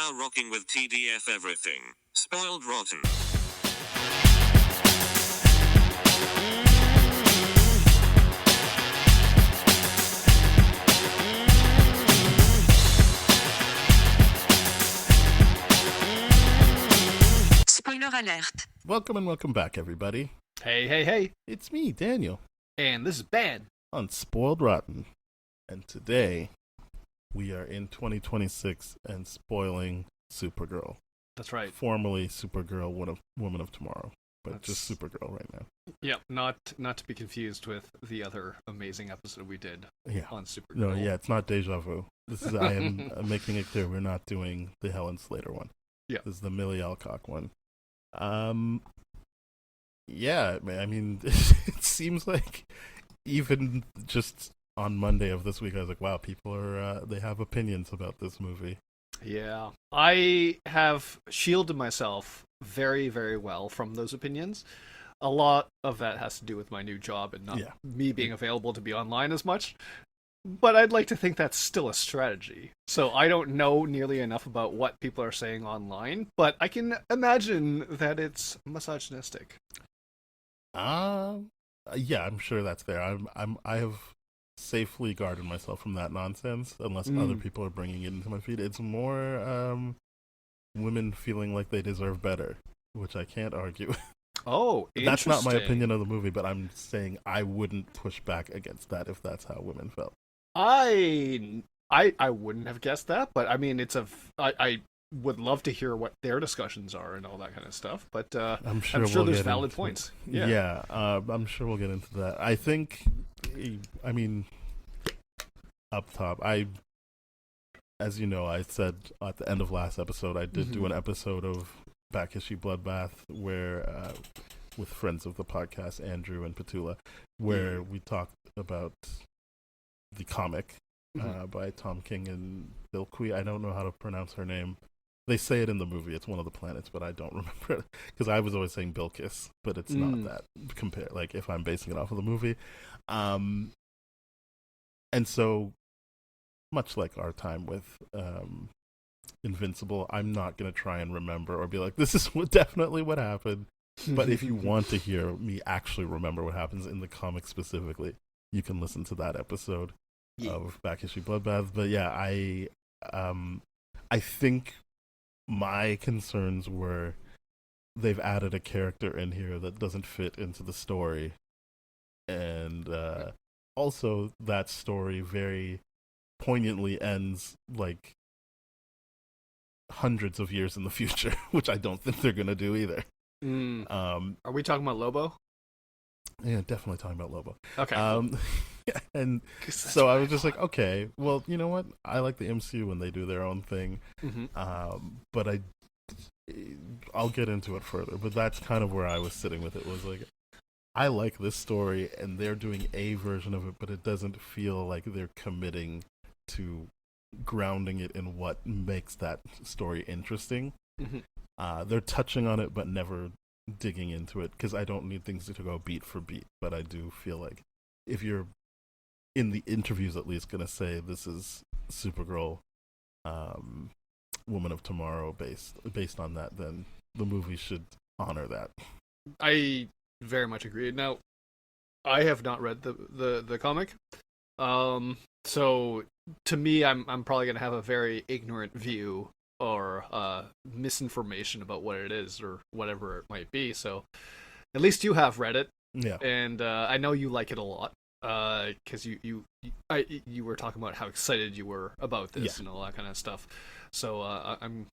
now rocking with TDF everything. Spoiled rotten. Spoiler alert. Welcome and welcome back, everybody. Hey. It's me, Daniel, And this is Ben. on Spoiled Rotten. And today, we are in 2026 and spoiling Supergirl. That's right. Formerly Supergirl, Woman of Tomorrow. But just Supergirl right now. Yeah, not to be confused with the other amazing episode we did on Supergirl. No, it's not Deja Vu. I am making it clear we're not doing the Helen Slater one. Yeah. This is the Millie Alcock one. Yeah, I mean, it seems like even just on Monday of this week, I was like, wow, people are, they have opinions about this movie. Yeah. I have shielded myself very, very well from those opinions. A lot of that has to do with my new job and not me being available to be online as much. But I'd like to think that's still a strategy. So I don't know nearly enough about what people are saying online, but I can imagine that it's misogynistic. Yeah, I'm sure that's there. I have safely guarded myself from that nonsense, unless other people are bringing it into my feed. It's more women feeling like they deserve better, which I can't argue. Oh, that's not my opinion of the movie, but I'm saying I wouldn't push back against that if that's how women felt. I wouldn't have guessed that, but I mean, I would love to hear what their discussions are and all that kind of stuff. But I'm sure there's valid points. Yeah, I'm sure we'll get into that. I think, I mean, up top, as you know, I said at the end of last episode, I did do an episode of Back Issue Bloodbath where with friends of the podcast, Andrew and Petula, where we talked about the comic by Tom King and Bill Quee. I don't know how to pronounce her name. They say it in the movie. It's one of the planets, but I don't remember it because I was always saying Bilkis, but it's not that. Like if I'm basing it off of the movie, and so much like our time with Invincible, I'm not gonna try and remember or be like, this is definitely what happened. But if you want to hear me actually remember what happens in the comic specifically, you can listen to that episode of Back Issue Bloodbath. But yeah, I think my concerns were they've added a character in here that doesn't fit into the story, and also that story very poignantly ends like hundreds of years in the future, which I don't think they're gonna do either. Are we talking about Lobo? Yeah, definitely talking about Lobo. Okay. And so I was just like, okay, well, you know what? I like the MCU when they do their own thing. But I'll get into it further. But that's kind of where I was sitting with it. Was like, I like this story, and they're doing a version of it, but it doesn't feel like they're committing to grounding it in what makes that story interesting. They're touching on it, but never digging into it, because I don't need things to go beat for beat. But I do feel like if you're in the interviews at least going to say this is Supergirl, Woman of Tomorrow based on that, then the movie should honor that. I very much agree. Now, I have not read the comic, so to me, I'm probably going to have a very ignorant view or misinformation about what it is or whatever it might be. So at least you have read it, and I know you like it a lot. Because you were talking about how excited you were about this and all that kind of stuff, so I'm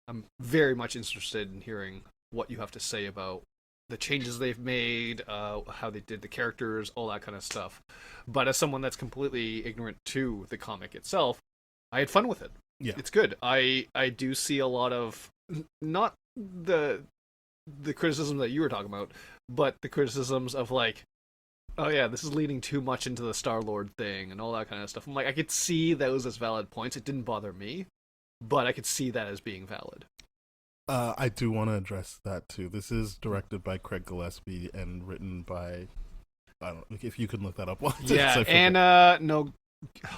very much interested in hearing what you have to say about the changes they've made, how they did the characters, all that kind of stuff. But as someone that's completely ignorant to the comic itself, I had fun with it. Yeah, it's good. I do see a lot of not the criticism that you were talking about, but the criticisms of like, oh yeah, this is leaning too much into the Star-Lord thing and all that kind of stuff. I'm like, I could see those as valid points. It didn't bother me, but I could see that as being valid. I do want to address that too. This is directed by Craig Gillespie and written by, I don't know if you can look that up. And oh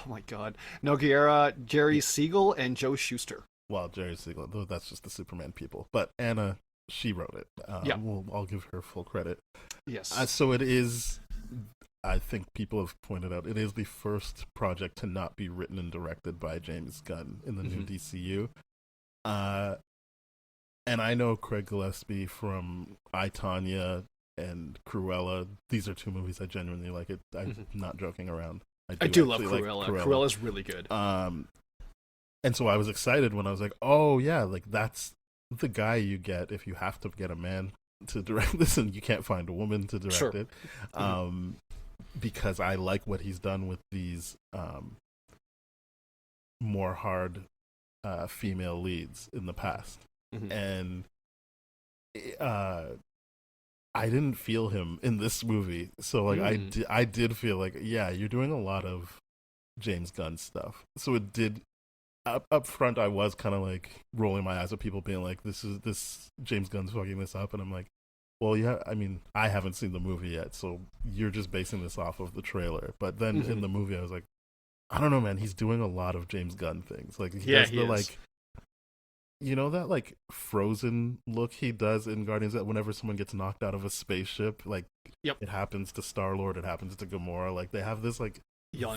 my god, Noguera, Jerry Siegel, and Joe Shuster. well, Jerry Siegel, though that's just the Superman people. But Anna, she wrote it. I'll give her full credit. Yes. So it is, I think people have pointed out, it is the first project to not be written and directed by James Gunn in the new DCU. And I know Craig Gillespie from I, Tonya and Cruella. These are two movies I genuinely like. I'm not joking around. I do love Cruella. Like Cruella. Cruella's really good. And so I was excited when I was like, oh yeah, like that's the guy you get if you have to get a man to direct this and you can't find a woman to direct it. Because I like what he's done with these more hard female leads in the past. And I didn't feel him in this movie. So like I did feel like, yeah, you're doing a lot of James Gunn stuff. So it did up front I was kind of like rolling my eyes at people being like, this James Gunn's fucking this up, and I'm like, well, yeah, I mean, I haven't seen the movie yet, so you're just basing this off of the trailer. But then in the movie I was like, I don't know, man, he's doing a lot of James Gunn things. Like he does the like, you know, that like frozen look he does in Guardians, that whenever someone gets knocked out of a spaceship, like it happens to Star-Lord, it happens to Gamora, like they have this like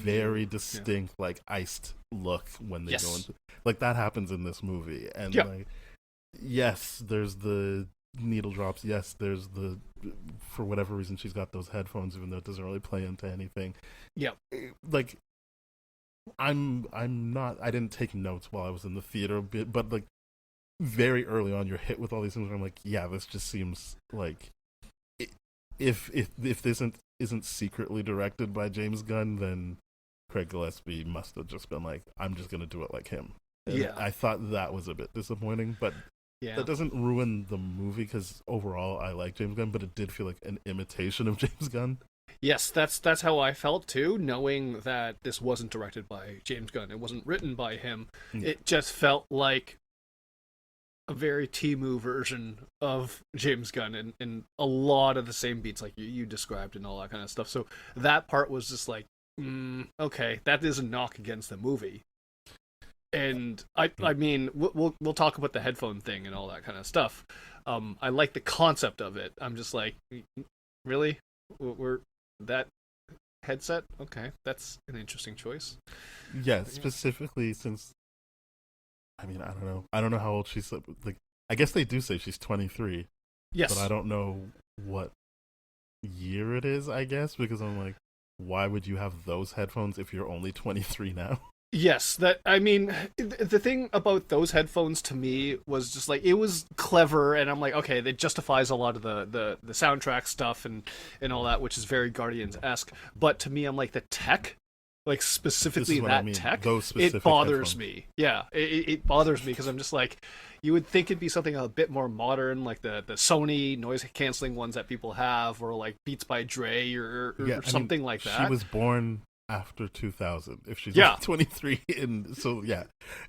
very distinct like iced look when they go into, like that happens in this movie. And like, yes, there's the needle drops, yes, there's the, for whatever reason she's got those headphones even though it doesn't really play into anything. Like I'm not, I didn't take notes while I was in the theater, but like very early on you're hit with all these things where I'm like, yeah, this just seems like if this isn't secretly directed by James Gunn, then Craig Gillespie must have just been like, I'm just gonna do it like him. And I thought that was a bit disappointing, but that doesn't ruin the movie because overall I like James Gunn, but it did feel like an imitation of James Gunn. Yes, that's how I felt too, knowing that this wasn't directed by James Gunn. It wasn't written by him. It just felt like a very Temu version of James Gunn and a lot of the same beats like you described and all that kind of stuff. So that part was just like, okay, that is a knock against the movie. And I mean, we'll talk about the headphone thing and all that kind of stuff. I like the concept of it. I'm just like, really? We're that headset? Okay, that's an interesting choice. Yeah, specifically since, I mean, I don't know how old she's, like, I guess they do say she's 23. Yes. But I don't know what year it is, I guess, because I'm like, why would you have those headphones if you're only 23 now? Yes, I mean, the thing about those headphones to me was just like, it was clever, and I'm like, okay, that justifies a lot of the soundtrack stuff and all that, which is very Guardians-esque. But to me, I'm like, the tech, like specifically that tech, it bothers me. Yeah, it bothers me because I'm just like, you would think it'd be something a bit more modern, like the Sony noise-canceling ones that people have, or like Beats by Dre or something like that. She was born after 2000 if she's like 23, and so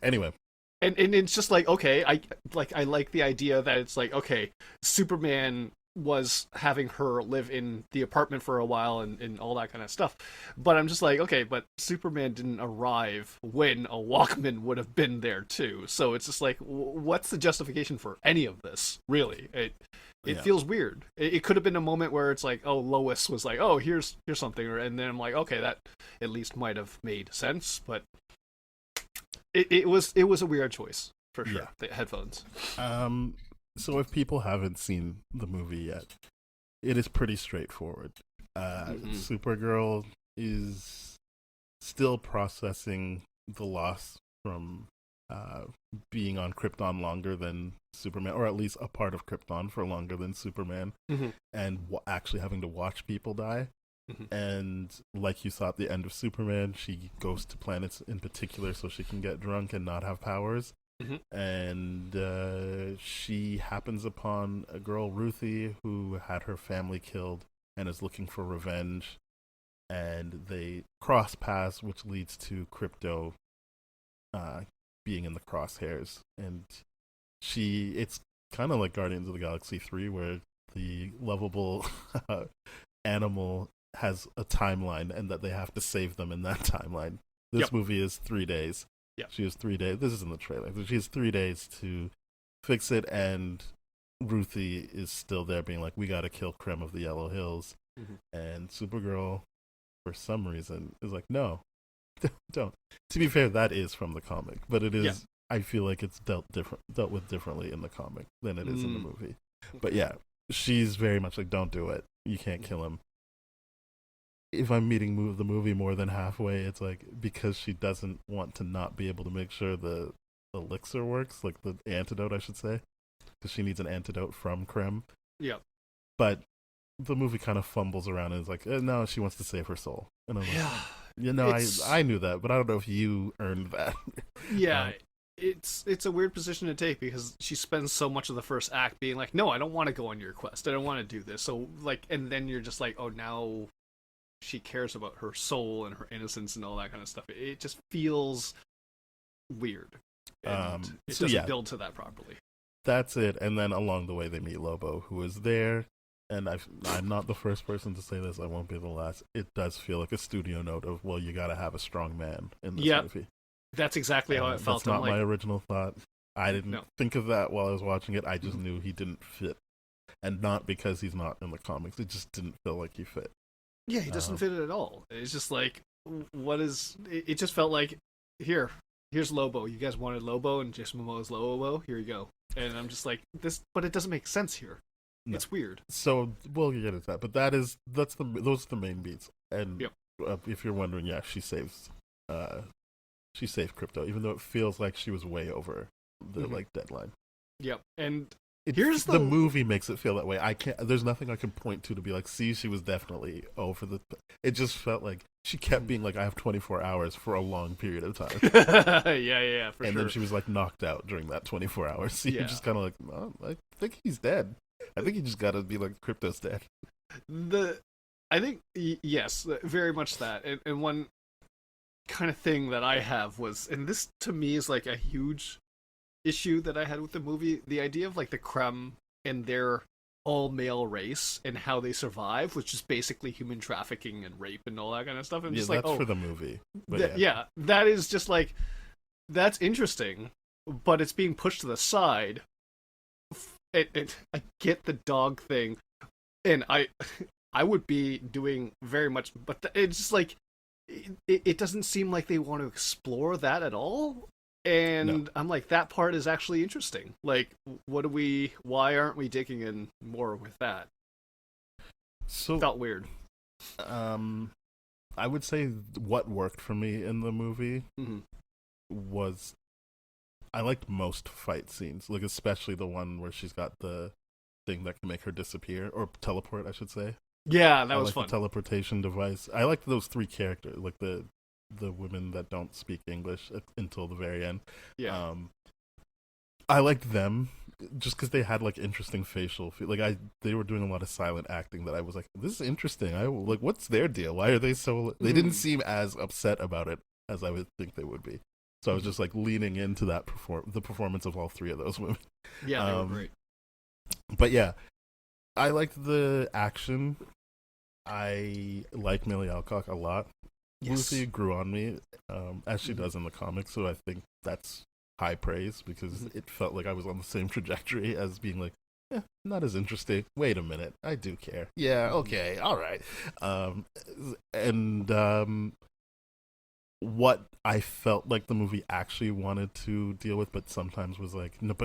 anyway, and it's just like, okay, I like the idea that it's like, okay, Superman was having her live in the apartment for a while and all that kind of stuff, but I'm just like, okay, but Superman didn't arrive when a Walkman would have been there too, so it's just like, what's the justification for any of this, really? It feels weird. It could have been a moment where it's like, oh, Lois was like, oh, here's something, and then I'm like, okay, that at least might have made sense, but it was a weird choice for sure. The headphones. So if people haven't seen the movie yet, it is pretty straightforward. Supergirl is still processing the loss from being on Krypton longer than Superman, or at least a part of Krypton for longer than Superman, and actually having to watch people die. And like you saw at the end of Superman, she goes to planets in particular so she can get drunk and not have powers. And she happens upon a girl, Ruthie, who had her family killed and is looking for revenge. And they cross paths, which leads to Crypto being in the crosshairs. And it's kind of like Guardians of the Galaxy 3, where the lovable animal has a timeline and that they have to save them in that timeline. This movie is 3 days. Yeah. She has 3 days. This is in the trailer. She has 3 days to fix it, and Ruthie is still there being like, we gotta kill Krem of the Yellow Hills. And Supergirl, for some reason, is like, no, don't. To be fair, that is from the comic, but it is. Yeah. I feel like it's dealt with differently in the comic than it is in the movie. But yeah, she's very much like, don't do it. You can't kill him. If I'm meeting the movie more than halfway, it's like because she doesn't want to not be able to make sure the elixir works, like the antidote, I should say, because she needs an antidote from Krem. Yeah. But the movie kind of fumbles around and is like, no, she wants to save her soul. And I'm like, I knew that, but I don't know if you earned that. Yeah, it's a weird position to take because she spends so much of the first act being like, no, I don't want to go on your quest. I don't want to do this. So, like, and then you're just like, oh, now she cares about her soul and her innocence and all that kind of stuff. It just feels weird. And it doesn't build to that properly. That's it. And then along the way, they meet Lobo, who is there. And I'm not the first person to say this. I won't be the last. It does feel like a studio note of, well, you got to have a strong man in this movie. That's exactly how it felt. That's not my original thought. I didn't think of that while I was watching it. I just knew he didn't fit. And not because he's not in the comics. It just didn't feel like he fit. Yeah, he doesn't fit it at all. It's just like, it just felt like, here's Lobo. You guys wanted Lobo, and Jason Momoa's Lobo. Here you go. And I'm just like, but it doesn't make sense here. No. It's weird. So we'll get into that, but those are the main beats. And if you're wondering, she saved Crypto, even though it feels like she was way over the deadline. Yep. And here's the movie makes it feel that way. There's nothing I can point to be like, see, she was definitely over the. It just felt like she kept being like, I have 24 hours for a long period of time. yeah, for sure. And then she was like knocked out during that 24 hours. So you're just kind of like, oh, I think he's dead. I think you just gotta be like, Crypto's dead. I think, yes, very much that. And one kind of thing that I have was, and this to me is like a huge issue that I had with the movie, the idea of like the Krem and their all-male race and how they survive, which is basically human trafficking and rape and all that kind of stuff. And just like, that's for the movie. That is just like, that's interesting, but it's being pushed to the side. I get the dog thing, and I would be doing very much, but it's just like it doesn't seem like they want to explore that at all. And I'm like, that part is actually interesting. Like, why aren't we digging in more with that? So felt weird. I would say what worked for me in the movie was, I liked most fight scenes, like especially the one where she's got the thing that can make her disappear, or teleport, I should say. Yeah, that was fun. The teleportation device. I liked those three characters, like the women that don't speak English until the very end. Yeah. I liked them just because they had like interesting facial, they were doing a lot of silent acting that I was like, this is interesting. What's their deal? Why are they so? They didn't seem as upset about it as I would think they would be. So I was just like leaning into that the performance of all three of those women. Yeah, they were great. But yeah, I liked the action. I like Millie Alcock a lot. Yes. Lucy grew on me, as she does in the comics, so I think that's high praise because it felt like I was on the same trajectory as being like, not as interesting. Wait a minute, I do care. Yeah, okay, all right. What I felt like the movie actually wanted to deal with, but sometimes was like, no,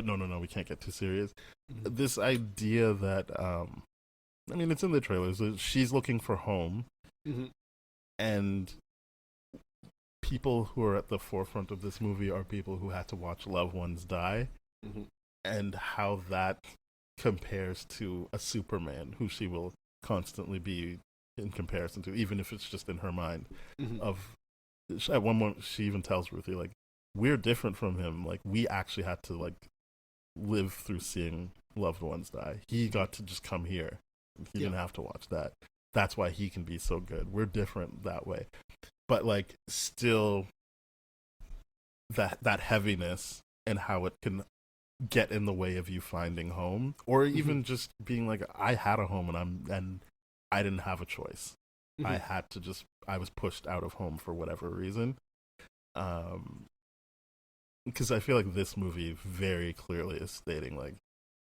we can't get too serious. This idea that, it's in the trailers, she's looking for home, and people who are at the forefront of this movie are people who had to watch loved ones die, and how that compares to a Superman who she will constantly be in comparison to, even if it's just in her mind, at one point, she even tells Ruthie, like, we're different from him. Like, we actually had to, like, live through seeing loved ones die. He got to just come here. He didn't have to watch that. That's why he can be so good. We're different that way. But, like, still, that heaviness and how it can get in the way of you finding home. Or even just being like, I had a home and I didn't have a choice. I was pushed out of home for whatever reason. because I feel like this movie very clearly is stating like,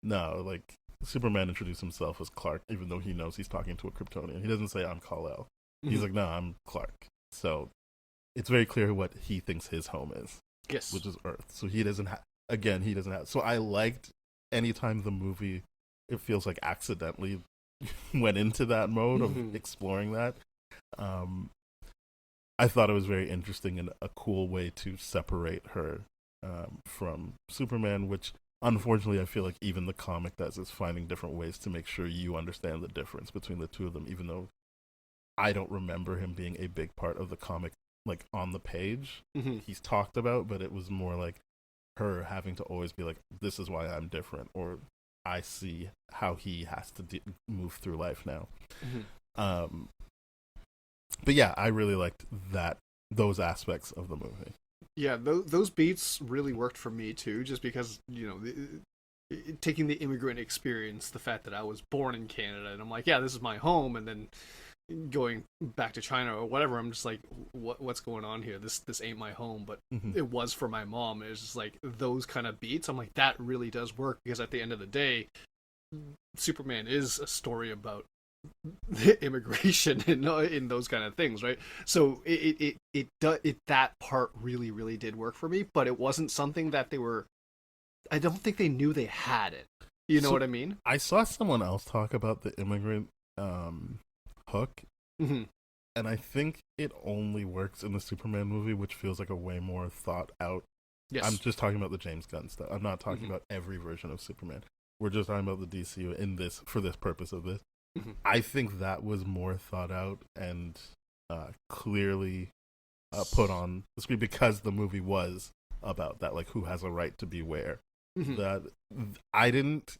no, like Superman introduced himself as Clark, even though he knows he's talking to a Kryptonian. He doesn't say I'm Kal-El. He's like, no, I'm Clark. So it's very clear what he thinks his home is. Yes, which is Earth. So he doesn't have. Again, he doesn't have. So I liked anytime the movie, it feels like accidentally went into that mode of exploring that. I thought it was very interesting and a cool way to separate her from Superman, which unfortunately I feel like even the comic does, is finding different ways to make sure you understand the difference between the two of them, even though I don't remember him being a big part of the comic, like on the page. He's talked about, but it was more like her having to always be like, this is why I'm different, or I see how he has to move through life now. But yeah, I really liked those aspects of the movie. Yeah, those beats really worked for me too, just because, taking the immigrant experience, the fact that I was born in Canada, and I'm like, yeah, this is my home, and then going back to China or whatever, I'm just like, what's going on here? This ain't my home, but it was for my mom. It was just like those kind of beats. I'm like, that really does work, because at the end of the day, Superman is a story about immigration in those kind of things, right? So it that part really, really did work for me, but it wasn't something that I don't think they knew they had it. You know what I mean? I saw someone else talk about the immigrant hook, and I think it only works in the Superman movie, which feels like a way more thought out. Yes. I'm just talking about the James Gunn stuff. I'm not talking about every version of Superman. We're just talking about the DCU in this, for this purpose of this. I think that was more thought out and clearly put on the screen, because the movie was about that, like who has a right to be where. That I don't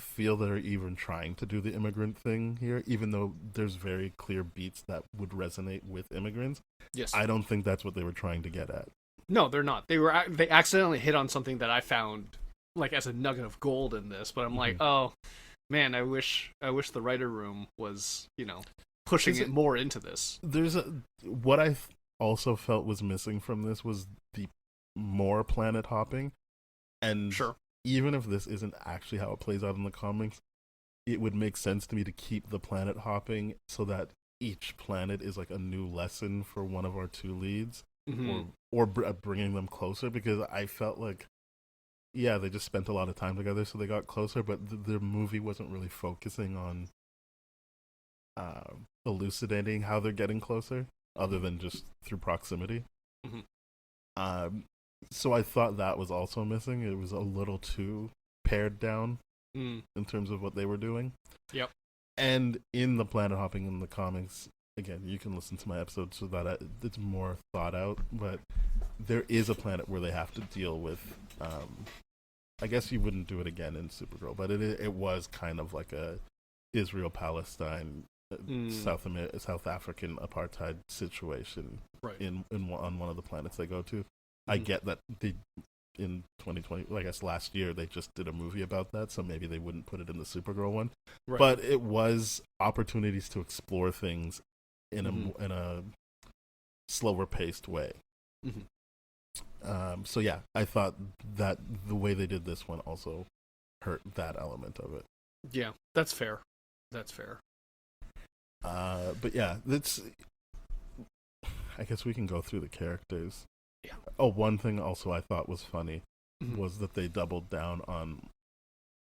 feel they're even trying to do the immigrant thing here, even though there's very clear beats that would resonate with immigrants. Yes, I don't think that's what they were trying to get at. No, they're not. They accidentally hit on something that I found like as a nugget of gold in this, but I'm like, oh man, I wish the writer room was, pushing it more into this. What I also felt was missing from this was the more planet hopping, and sure, even if this isn't actually how it plays out in the comics, it would make sense to me to keep the planet hopping so that each planet is like a new lesson for one of our two leads, or bringing them closer, because I felt like, yeah, they just spent a lot of time together, so they got closer, but the movie wasn't really focusing on elucidating how they're getting closer, other than just through proximity. So I thought that was also missing. It was a little too pared down in terms of what they were doing. Yep. And in the planet hopping in the comics, again, you can listen to my episode so that it's more thought out, but there is a planet where they have to deal with, I guess you wouldn't do it again in Supergirl, but it was kind of like a Israel-Palestine, South African apartheid situation, right, on one of the planets they go to. I get that in 2020, I guess last year, they just did a movie about that, so maybe they wouldn't put it in the Supergirl one. Right. But it was opportunities to explore things in a slower paced way. So yeah, I thought that the way they did this one also hurt that element of it. Yeah, that's fair. But yeah, I guess we can go through the characters. Yeah. Oh, one thing also I thought was funny was that they doubled down on,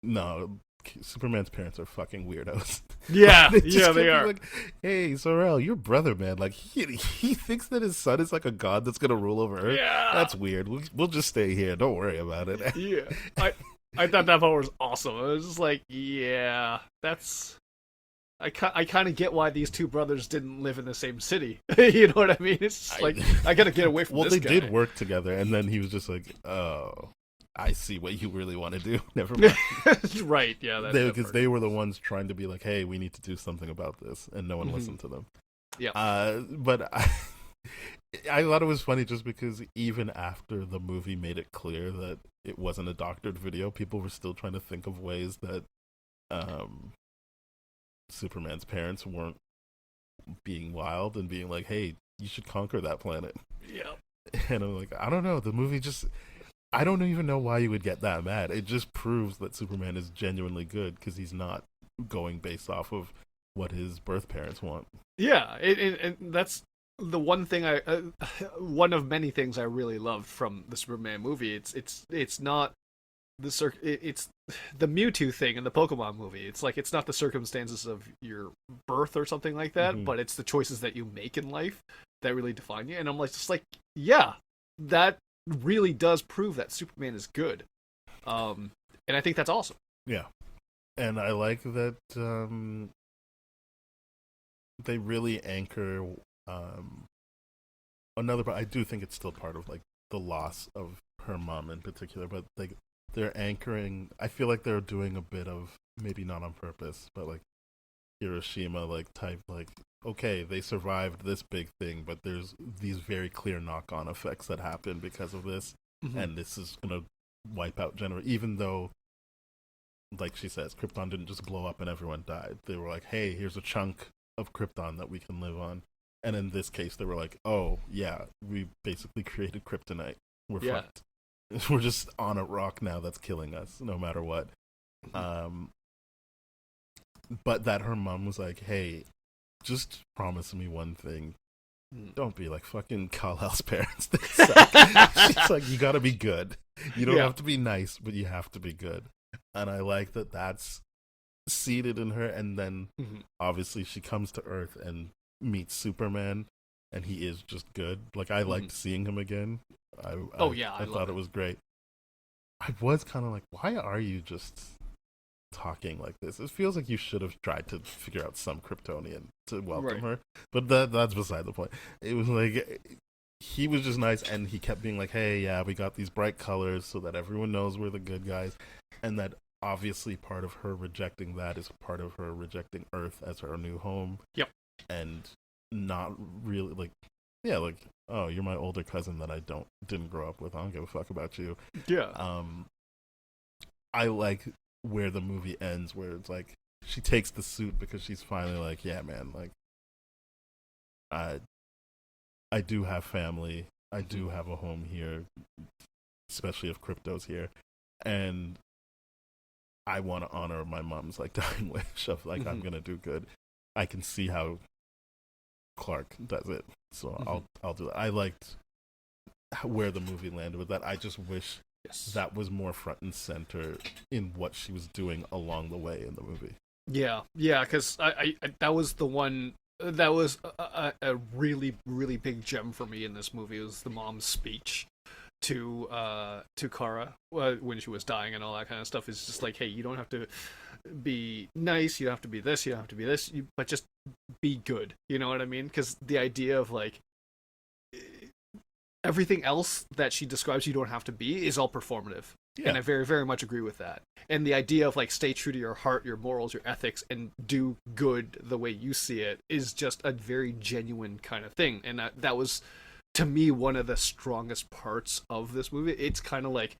no, Superman's parents are fucking weirdos. Yeah, they are. Like, hey, Zor-El, your brother, man, like he thinks that his son is like a god that's gonna rule over Earth. Yeah, that's weird. We'll just stay here. Don't worry about it. Yeah, I thought that part was awesome. I was just like, yeah, that's. I kind of get why these two brothers didn't live in the same city. You know what I mean? It's just like, I gotta get away from this guy. Well, they did work together, and then he was just like, oh, I see what you really want to do. Never mind. Right, yeah. Because they were the ones trying to be like, hey, we need to do something about this, and no one listened to them. Yeah. But I thought it was funny just because even after the movie made it clear that it wasn't a doctored video, people were still trying to think of ways that Superman's parents weren't being wild and being like, hey, you should conquer that planet. Yeah. And I'm like, I don't know. The movie just, I don't even know why you would get that mad. It just proves that Superman is genuinely good because he's not going based off of what his birth parents want. Yeah, and that's the one thing one of many things I really loved from the Superman movie. It's not it's the Mewtwo thing in the Pokemon movie. It's like it's not the circumstances of your birth or something like that, but it's the choices that you make in life that really define you. And I'm like, just like, yeah, that really does prove that Superman is good. And I think that's awesome. Yeah. And I like that they really anchor another part. I do think it's still part of like the loss of her mom in particular, but they're anchoring. I feel like they're doing a bit of, maybe not on purpose, but like Hiroshima like type, like, okay, they survived this big thing, but there's these very clear knock-on effects that happen because of this, and this is gonna wipe out even though, like she says, Krypton didn't just blow up and everyone died. They were like, hey, here's a chunk of Krypton that we can live on. And in this case, they were like, oh, yeah, we basically created kryptonite. We're fucked. We're just on a rock now that's killing us, no matter what. But that her mom was like, hey, just promise me one thing. Don't be like fucking Kal-El's parents. She's like, you gotta be good. You don't have to be nice, but you have to be good. And I like that that's seated in her. And then obviously she comes to Earth and meets Superman, and he is just good. Like, I liked seeing him again. I thought it was great. I was kind of like, why are you just talking like this? It feels like you should have tried to figure out some Kryptonian to welcome her. But that's beside the point. It was like, he was just nice, and he kept being like, hey, yeah, we got these bright colors so that everyone knows we're the good guys. And that obviously part of her rejecting that is part of her rejecting Earth as her new home. Yep. And not really like, yeah, like, oh, you're my older cousin that I didn't grow up with. I don't give a fuck about you. Yeah. I like where the movie ends, where it's like she takes the suit because she's finally like, yeah, man, like, I do have family. I do have a home here, especially if Crypto's here, and I want to honor my mom's like dying wish of like, I'm gonna do good. I can see how Clark does it, so I'll do that. I liked where the movie landed with that. I just wish that was more front and center in what she was doing along the way in the movie. Yeah, because I that was the one that was a really, really big gem for me in this movie. It was the mom's speech to Kara when she was dying and all that kind of stuff. Is just like, hey, you don't have to be nice, you don't have to be this, you don't have to be this, but just be good. You know what I mean? Because the idea of like everything else that she describes you don't have to be is all performative. Yeah. And I very, very much agree with that. And the idea of like stay true to your heart, your morals, your ethics, and do good the way you see it is just a very genuine kind of thing. And that was, to me, one of the strongest parts of this movie. It's kind of like,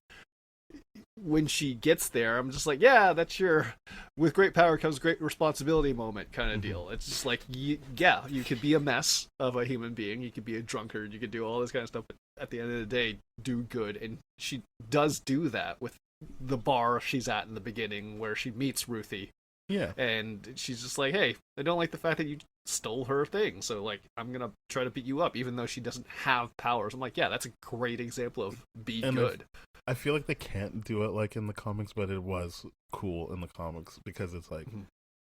when she gets there, I'm just like, yeah, that's your with great power comes great responsibility moment kind of deal. It's just like, you could be a mess of a human being, you could be a drunkard, you could do all this kind of stuff, but at the end of the day, do good. And she does do that with the bar she's at in the beginning where she meets Ruthie. Yeah. And she's just like, hey, I don't like the fact that you stole her thing, so like, I'm gonna try to beat you up, even though she doesn't have powers. I'm like, yeah, that's a great example of be good. I feel like they can't do it like in the comics, but it was cool in the comics because it's like,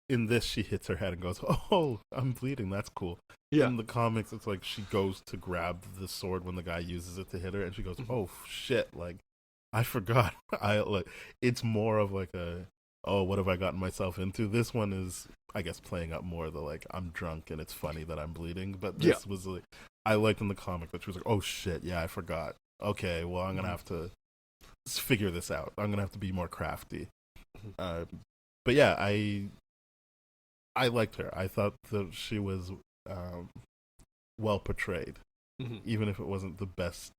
in this, she hits her head and goes, oh, I'm bleeding, that's cool. Yeah. In the comics, it's like she goes to grab the sword when the guy uses it to hit her, and she goes, oh, shit, like, I forgot. It's more of like a, oh, what have I gotten myself into? This one is, I guess, playing up more the, like, I'm drunk and it's funny that I'm bleeding, but this was like, I liked in the comic that she was like, oh, shit, yeah, I forgot. Okay, well, I'm going to have to figure this out. I'm gonna have to be more crafty. But yeah, I liked her. I thought that she was well portrayed, even if it wasn't the best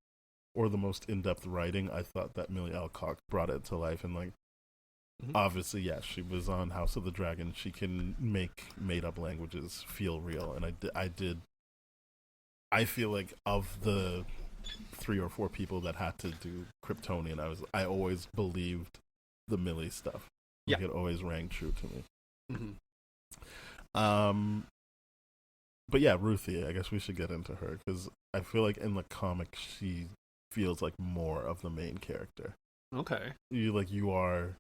or the most in-depth writing. I thought that Millie Alcock brought it to life, and like, obviously, yes, she was on House of the Dragon. She can make made-up languages feel real, and I did. I feel like of the 3 or 4 people that had to do Kryptonian. I always believed the Millie stuff. Like, it always rang true to me. But yeah, Ruthie, I guess we should get into her, because I feel like in the comic she feels like more of the main character. Okay. You are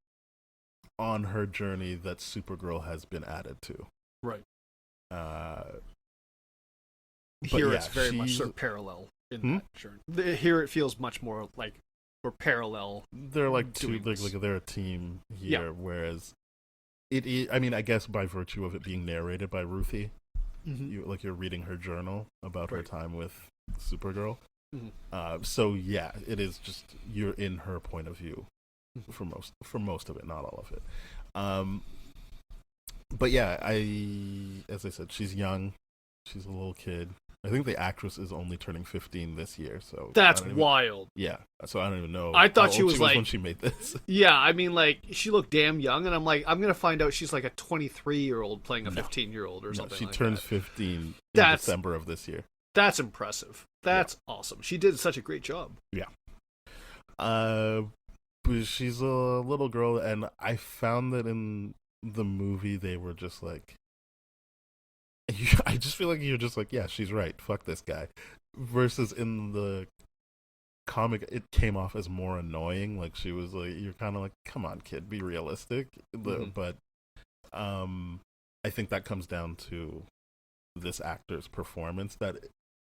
on her journey that Supergirl has been added to. Right. Here it's very much sort of parallel in that journey. Here it feels much more like we're parallel. They're like they're a team here, whereas I mean, I guess by virtue of it being narrated by Ruthie, you're reading her journal about her time with Supergirl. So yeah, it is just you're in her point of view for most of it, not all of it. But yeah, as I said, she's young. She's a little kid. I think the actress is only turning 15 this year, so that's wild. Yeah, so I don't even know. I thought she was like when she made this. Yeah, I mean, like she looked damn young, and I'm like, I'm gonna find out she's like a 23-year-old playing a 15-year-old or something. She like turns that. 15 in December of this year. That's impressive. That's awesome. She did such a great job. Yeah. But she's a little girl, and I found that in the movie they were just like, I just feel like you're just like, yeah, she's right. Fuck this guy. Versus in the comic, it came off as more annoying. Like she was like, you're kind of like, come on, kid, be realistic. But I think that comes down to this actor's performance. That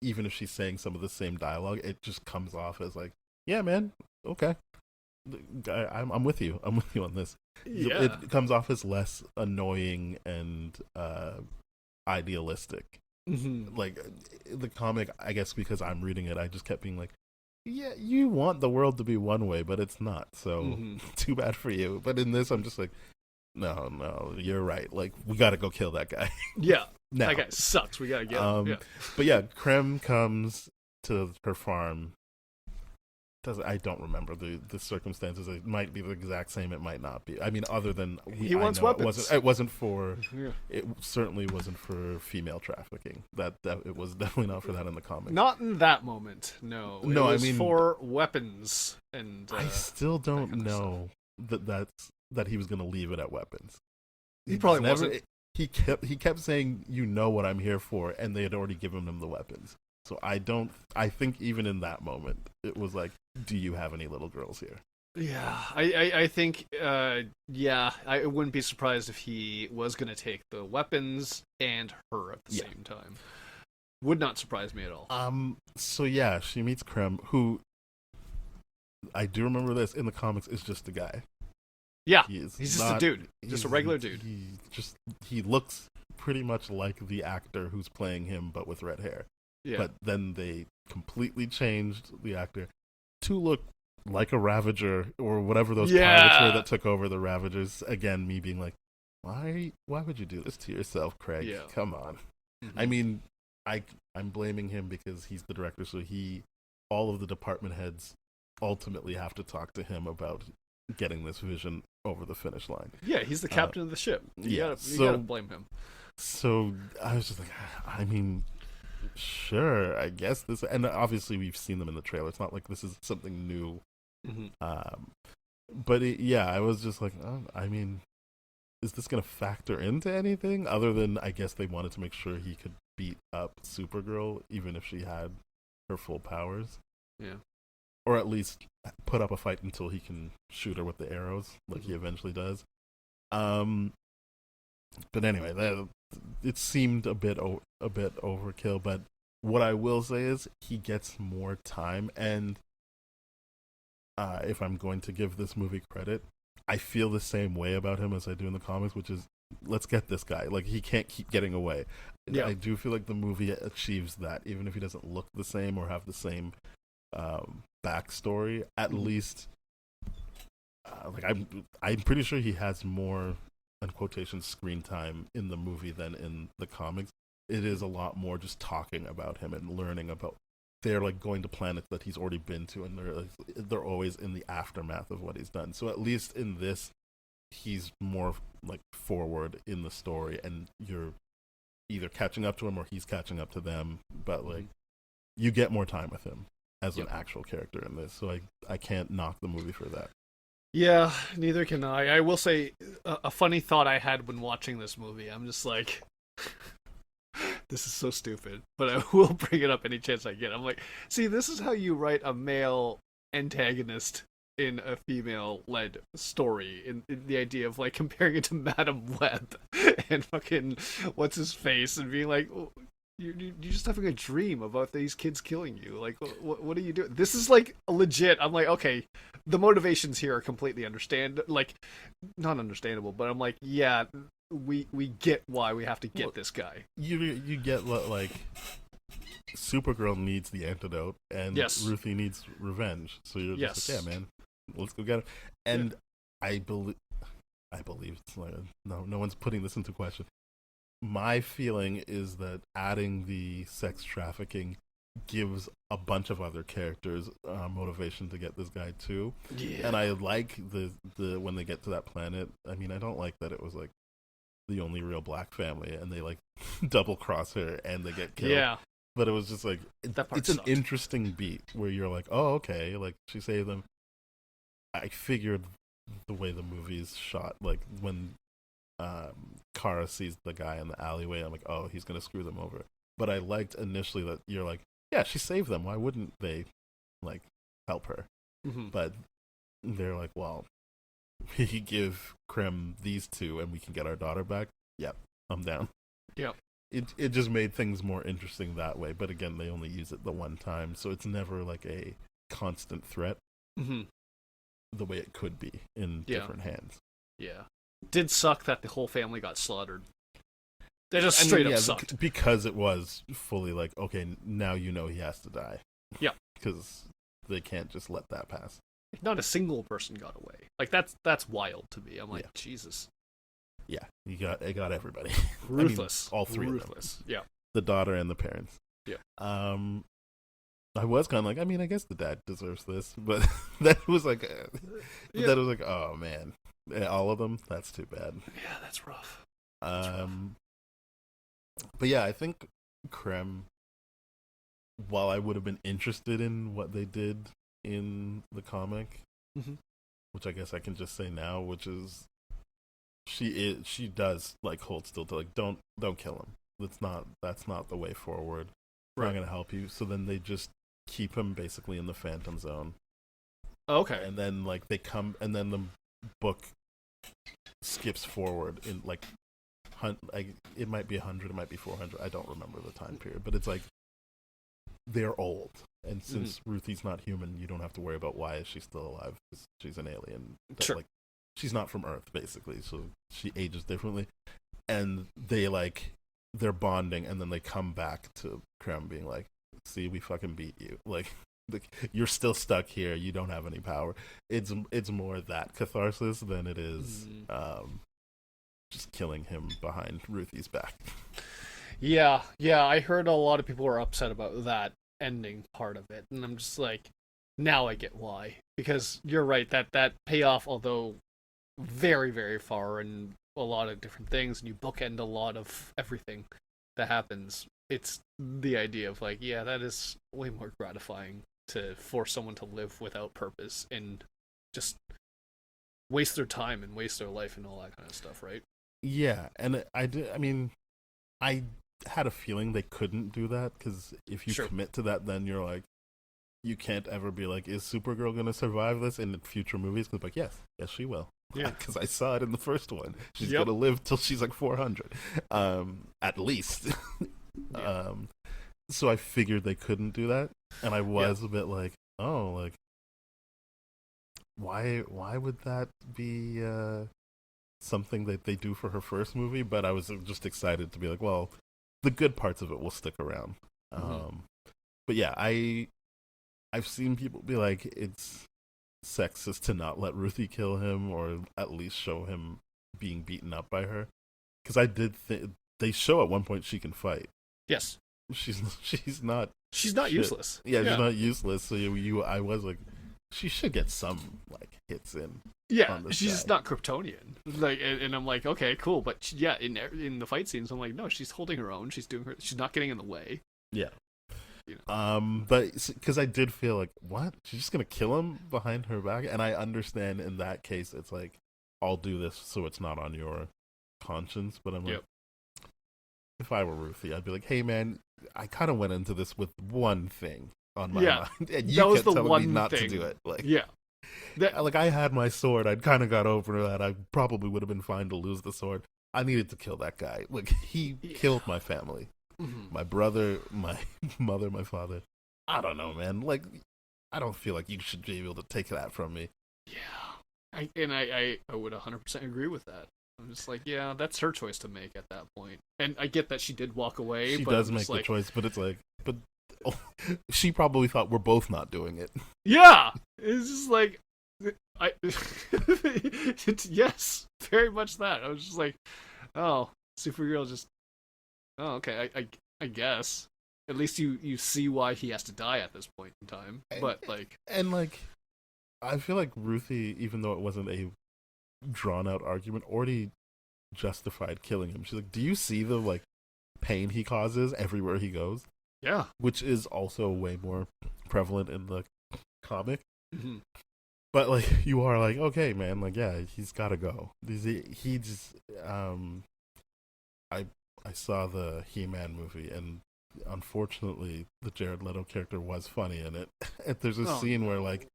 even if she's saying some of the same dialogue, it just comes off as like, yeah, man, okay, I'm with you. I'm with you on this. Yeah. It comes off as less annoying and idealistic. Like the comic, I guess because I'm reading it, I just kept being like, yeah, you want the world to be one way, but it's not, so too bad for you. But in this, I'm just like, no, you're right, like we gotta go kill that guy. Yeah. Now. That guy sucks, we gotta get him. But yeah, Krem comes to her farm. I don't remember the circumstances. It might be the exact same. It might not be. I mean, other than he wants weapons. It wasn't for. It certainly wasn't for female trafficking. That it was definitely not for that in the comic. Not in that moment. No. It was for weapons. And I still don't know that he was going to leave it at weapons. He probably wasn't. He kept saying, "You know what I'm here for," and they had already given him the weapons. So I think even in that moment, it was like, do you have any little girls here? Yeah, I think, I wouldn't be surprised if he was going to take the weapons and her at the same time. Would not surprise me at all. So yeah, she meets Krem, who, I do remember this, in the comics, is just a guy. Yeah, he's just a dude. Just a regular dude. He looks pretty much like the actor who's playing him, but with red hair. Yeah. But then they completely changed the actor to look like a Ravager or whatever those pilots were that took over the Ravagers. Again, me being like, why would you do this to yourself, Craig? Yeah. Come on. I mean, I'm blaming him because he's the director, so all of the department heads ultimately have to talk to him about getting this vision over the finish line. Yeah, he's the captain of the ship. You gotta blame him. So I was just like, I mean, sure, I guess this, and obviously we've seen them in the trailer. It's not like this is something new. But I was just like, I mean, is this going to factor into anything other than I guess they wanted to make sure he could beat up Supergirl even if she had her full powers? Yeah. Or at least put up a fight until he can shoot her with the arrows, like he eventually does. But anyway, it seemed a bit overkill. But what I will say is he gets more time, and if I'm going to give this movie credit, I feel the same way about him as I do in the comics, which is, let's get this guy. Like, he can't keep getting away. Yeah. I do feel like the movie achieves that, even if he doesn't look the same or have the same backstory. At least, I'm pretty sure he has more, in quotation, screen time in the movie than in the comics. It is a lot more just talking about him and learning about. They're like going to planets that he's already been to, and they're always in the aftermath of what he's done. So at least in this, he's more like forward in the story, and you're either catching up to him or he's catching up to them. But like, you get more time with him. as an actual character in this. So I can't knock the movie for that. Yeah, neither can I. I will say a funny thought I had when watching this movie. I'm just like, this is so stupid, but I will bring it up any chance I get. I'm like, see, this is how you write a male antagonist in a female-led story. In the idea of like comparing it to Madam Web and fucking what's his face and being like, oh, you're just having a dream about these kids killing you. Like, what are you doing? This is like legit. I'm like, okay, the motivations here are completely not understandable, but I'm like, yeah, we get why we have to get this guy. You get like Supergirl needs the antidote, and Ruthie needs revenge. So you're just like, yeah, man, let's go get him. And I believe it's like, no one's putting this into question. My feeling is that adding the sex trafficking gives a bunch of other characters motivation to get this guy too. Yeah. And I like the when they get to that planet. I mean, I don't like that it was like the only real black family and they like double cross her and they get killed. Yeah. But it was just like it's an interesting beat where you're like, oh, okay, like she saved them. I figured the way the movie's shot, like when Kara sees the guy in the alleyway, I'm like, oh, he's gonna screw them over. But I liked initially that you're like, yeah, she saved them. Why wouldn't they like help her? Mm-hmm. But they're like, well, we give Krim these two and we can get our daughter back. Yep, I'm down. Yep. It just made things more interesting that way. But again, they only use it the one time, so it's never like a constant threat. Mm-hmm. The way it could be in different hands. Yeah. Did suck that the whole family got slaughtered. They just straight up sucked. Because it was fully like, okay, now you know he has to die. Yeah. Because they can't just let that pass. Not a single person got away. Like, that's wild to me. I'm like, Jesus. Yeah, it got everybody. Ruthless. I mean, all three Ruthless. of them. Yeah. The daughter and the parents. Yeah. I was kind of like, I mean, I guess the dad deserves this, but that was like, oh man, all of them. That's too bad. Yeah, that's rough. But yeah, I think Krem, while I would have been interested in what they did in the comic, mm-hmm. which I guess I can just say now, which is she does like hold still to like don't kill him. That's not the way forward. We're not gonna help you. So then they just keep him basically in the Phantom Zone. Okay. And then like they come, and then the book skips forward in like it might be 100, it might be 400. I don't remember the time period, but it's like they're old, and since Ruthie's not human, you don't have to worry about why is she still alive. She's an alien. Sure. Like she's not from Earth, basically, so she ages differently, and they're bonding, and then they come back to Krem being like, see, we fucking beat you. Like you're still stuck here. You don't have any power. It's more that catharsis than it is just killing him behind Ruthie's back. Yeah. I heard a lot of people were upset about that ending part of it, and I'm just like, now I get why. Because you're right, that payoff, although very, very far and a lot of different things, and you bookend a lot of everything that happens. It's the idea of like, yeah, that is way more gratifying to force someone to live without purpose and just waste their time and waste their life and all that kind of stuff, right? Yeah, and I had a feeling they couldn't do that, because if you commit to that, then you're like, you can't ever be like, is Supergirl going to survive this in future movies? Because like, yes, she will. Yeah, because I saw it in the first one. She's going to live till she's like 400, at least. Yeah. So I figured they couldn't do that, and I was a bit like, oh, like, why would that be something that they do for her first movie? But I was just excited to be like, well, the good parts of it will stick around. But yeah, I've seen people be like, it's sexist to not let Ruthie kill him, or at least show him being beaten up by her. Because I did they show at one point she can fight. Yes. She's not useless. Yeah, she's not useless. So I was like, she should get some like hits in. Yeah, she's just not Kryptonian. Like, and I'm like, okay, cool, but in the fight scenes, I'm like, no, she's holding her own. She's doing she's not getting in the way. Yeah. But because I did feel like, what? She's just gonna kill him behind her back, and I understand in that case, it's like, I'll do this so it's not on your conscience. But I'm like, if I were Ruthie, I'd be like, hey man, I kind of went into this with one thing on my mind, and you kept telling me not to do it. Like, like I had my sword, I'd kind of got over that. I probably would have been fine to lose the sword. I needed to kill that guy. Like, he killed my family. My brother, my mother, my father. I don't know, man. Like, I don't feel like you should be able to take that from me. Yeah. I would 100% agree with that. I'm just like, yeah, that's her choice to make at that point. And I get that she did walk away. She but does make the choice, but it's like, she probably thought we're both not doing it. Yeah! It's just like, yes, very much that. I was just like, oh, Supergirl just, oh, okay, I guess. At least you see why he has to die at this point in time. But, like... And, like, I feel like Ruthie, even though it wasn't a drawn-out argument, already justified killing him. She's like, do you see the, like, pain he causes everywhere he goes? Yeah. Which is also way more prevalent in the comic. But, like, you are like, okay, man, like, yeah, he's gotta go. He just, I saw the He-Man movie, and unfortunately, the Jared Leto character was funny in it. There's a scene where, like,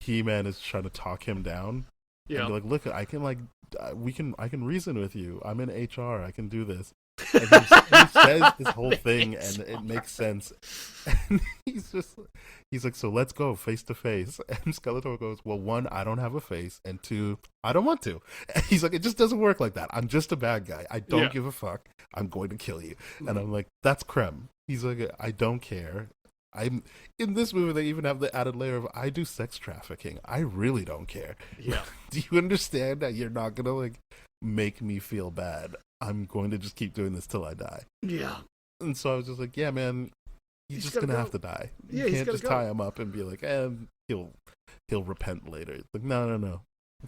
He-Man is trying to talk him down. Yeah. And be like, look, I can, like, I can reason with you. I'm in HR, I can do this. And he says this whole thing, and it makes sense. And he's like, so let's go face to face. And Skeletor goes, well, one, I don't have a face, and two, I don't want to. And he's like, it just doesn't work like that. I'm just a bad guy. I don't give a fuck. I'm going to kill you. And I'm like, that's Krem. He's like, I don't care. I'm in this movie. They even have the added layer of I do sex trafficking. I really don't care. Yeah. Do you understand that you're not gonna like make me feel bad? I'm going to just keep doing this till I die. Yeah. And so I was just like, yeah, man, he's just gonna have to die. You can't just tie him up and be like, he'll repent later. It's like, no.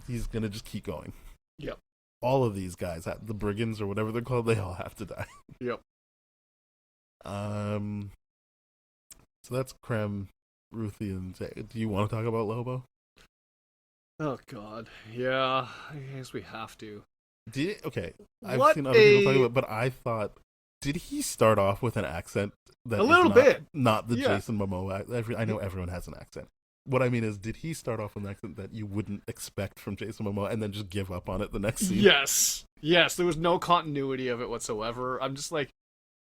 He's gonna just keep going. Yep. All of these guys, the brigands or whatever they're called, they all have to die. Yep. So that's Krem, Ruthie, and Zay. Do you want to talk about Lobo? Oh God, yeah. I guess we have to. Okay, I've seen other people talking about it, but I thought, did he start off with an accent that not the Jason Momoa? I know everyone has an accent. What I mean is, did he start off with an accent that you wouldn't expect from Jason Momoa and then just give up on it the next scene? Yes. There was no continuity of it whatsoever. I'm just like,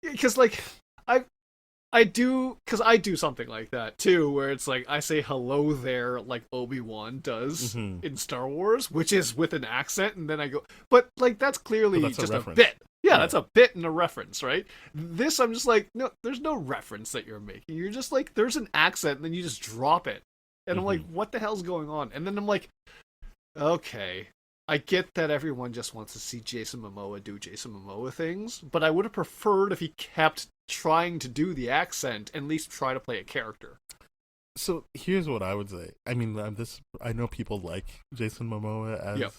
because like I do something like that too, where it's like I say hello there like Obi-Wan does in Star Wars, which is with an accent, and then I go, but like that's clearly just a bit. Yeah, that's a bit and a reference, right? This, I'm just like, no, there's no reference that you're making. You're just like, there's an accent, and then you just drop it. And I'm like, what the hell's going on? And then I'm like, okay, I get that everyone just wants to see Jason Momoa do Jason Momoa things, but I would have preferred if he kept trying to do the accent and at least try to play a character. So here's what I would say. I mean, I know people like Jason Momoa as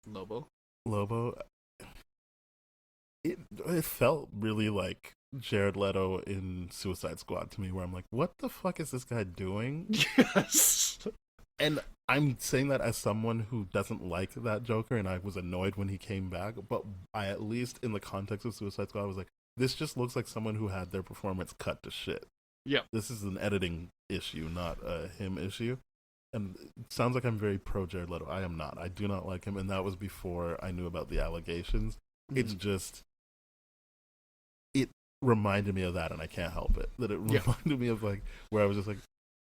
Lobo. It felt really like Jared Leto in Suicide Squad to me, where I'm like, what the fuck is this guy doing? Yes. And I'm saying that as someone who doesn't like that Joker, and I was annoyed when he came back, but I, at least in the context of Suicide Squad, I was like, this just looks like someone who had their performance cut to shit. Yeah. This is an editing issue, not a him issue. And it sounds like I'm very pro Jared Leto. I am not. I do not like him, and that was before I knew about the allegations. It's just... It reminded me of that, and I can't help it. That it reminded me of, like, where I was just like,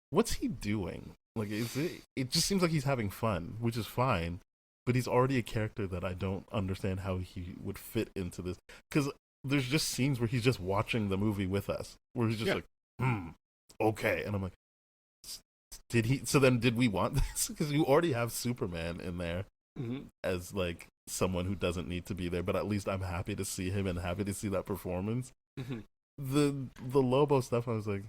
what's he doing? Like, it just seems like he's having fun, which is fine, but he's already a character that I don't understand how he would fit into this. Because there's just scenes where he's just watching the movie with us, where he's just like, okay. And I'm like, did we want this? Because you already have Superman in there as, like, someone who doesn't need to be there, but at least I'm happy to see him and happy to see that performance. The Lobo stuff, I was like,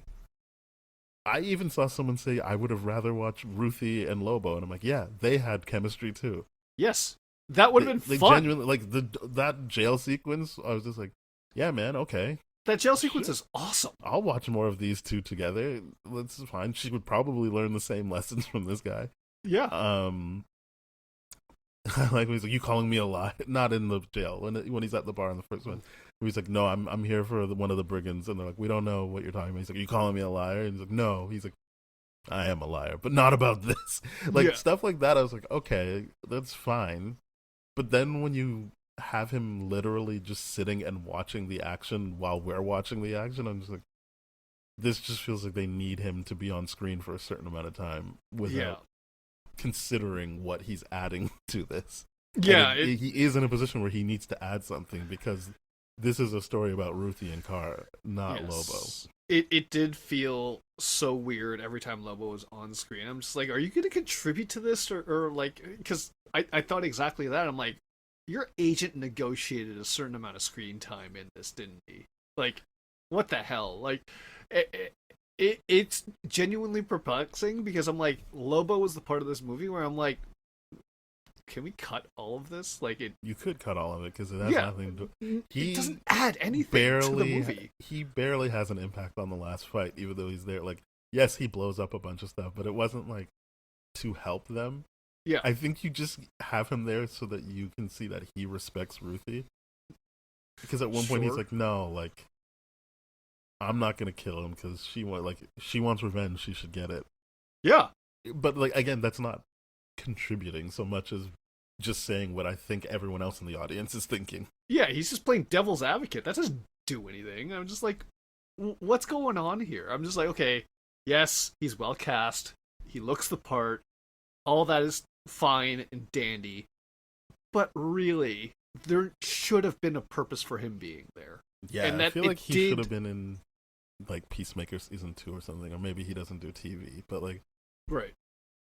I even saw someone say I would have rather watched Ruthie and Lobo, and I'm like, yeah, they had chemistry too. Yes, that would have been fun. Genuinely, like that jail sequence, I was just like, yeah, man, okay, That jail sequence is awesome. I'll watch more of these two together. That's fine. She would probably learn the same lessons from this guy. Yeah. I like when he's like, "You calling me a lie?" Not in the jail. When he's at the bar in the first one, he's like, "No, I'm here for one of the brigands," and they're like, "We don't know what you're talking about." He's like, "You calling me a liar?" And he's like, "No." He's like, "I am a liar, but not about this." Like stuff like that. I was like, "Okay, that's fine," but then when you have him literally just sitting and watching the action while we're watching the action, I'm just like, this just feels like they need him to be on screen for a certain amount of time without considering what he's adding to this. Yeah, he is in a position where he needs to add something because this is a story about Ruthie and Carr, not Lobo. It did feel so weird every time Lobo was on screen. I'm just like, are you going to contribute to this or like, because I thought exactly that. I'm like, your agent negotiated a certain amount of screen time in this, didn't he? Like, what the hell? Like, it's genuinely perplexing because I'm like, Lobo was the part of this movie where I'm like, can we cut all of this? Like, you could cut all of it because it has nothing to do. It doesn't add anything to the movie. He barely has an impact on the last fight, even though he's there. Like, yes, he blows up a bunch of stuff, but it wasn't like to help them. Yeah, I think you just have him there so that you can see that he respects Ruthie. Because at one point he's like, "No, like, I'm not gonna kill him because she wants revenge. She should get it." Yeah, but like again, that's not contributing so much as just saying what I think everyone else in the audience is thinking. Yeah, he's just playing devil's advocate. That doesn't do anything. I'm just like, what's going on here? I'm just like, okay, yes, he's well cast. He looks the part. All that is fine and dandy, but really there should have been a purpose for him being there. Yeah, and I feel like he should have been in like Peacemaker season 2 or something, or maybe he doesn't do TV, but like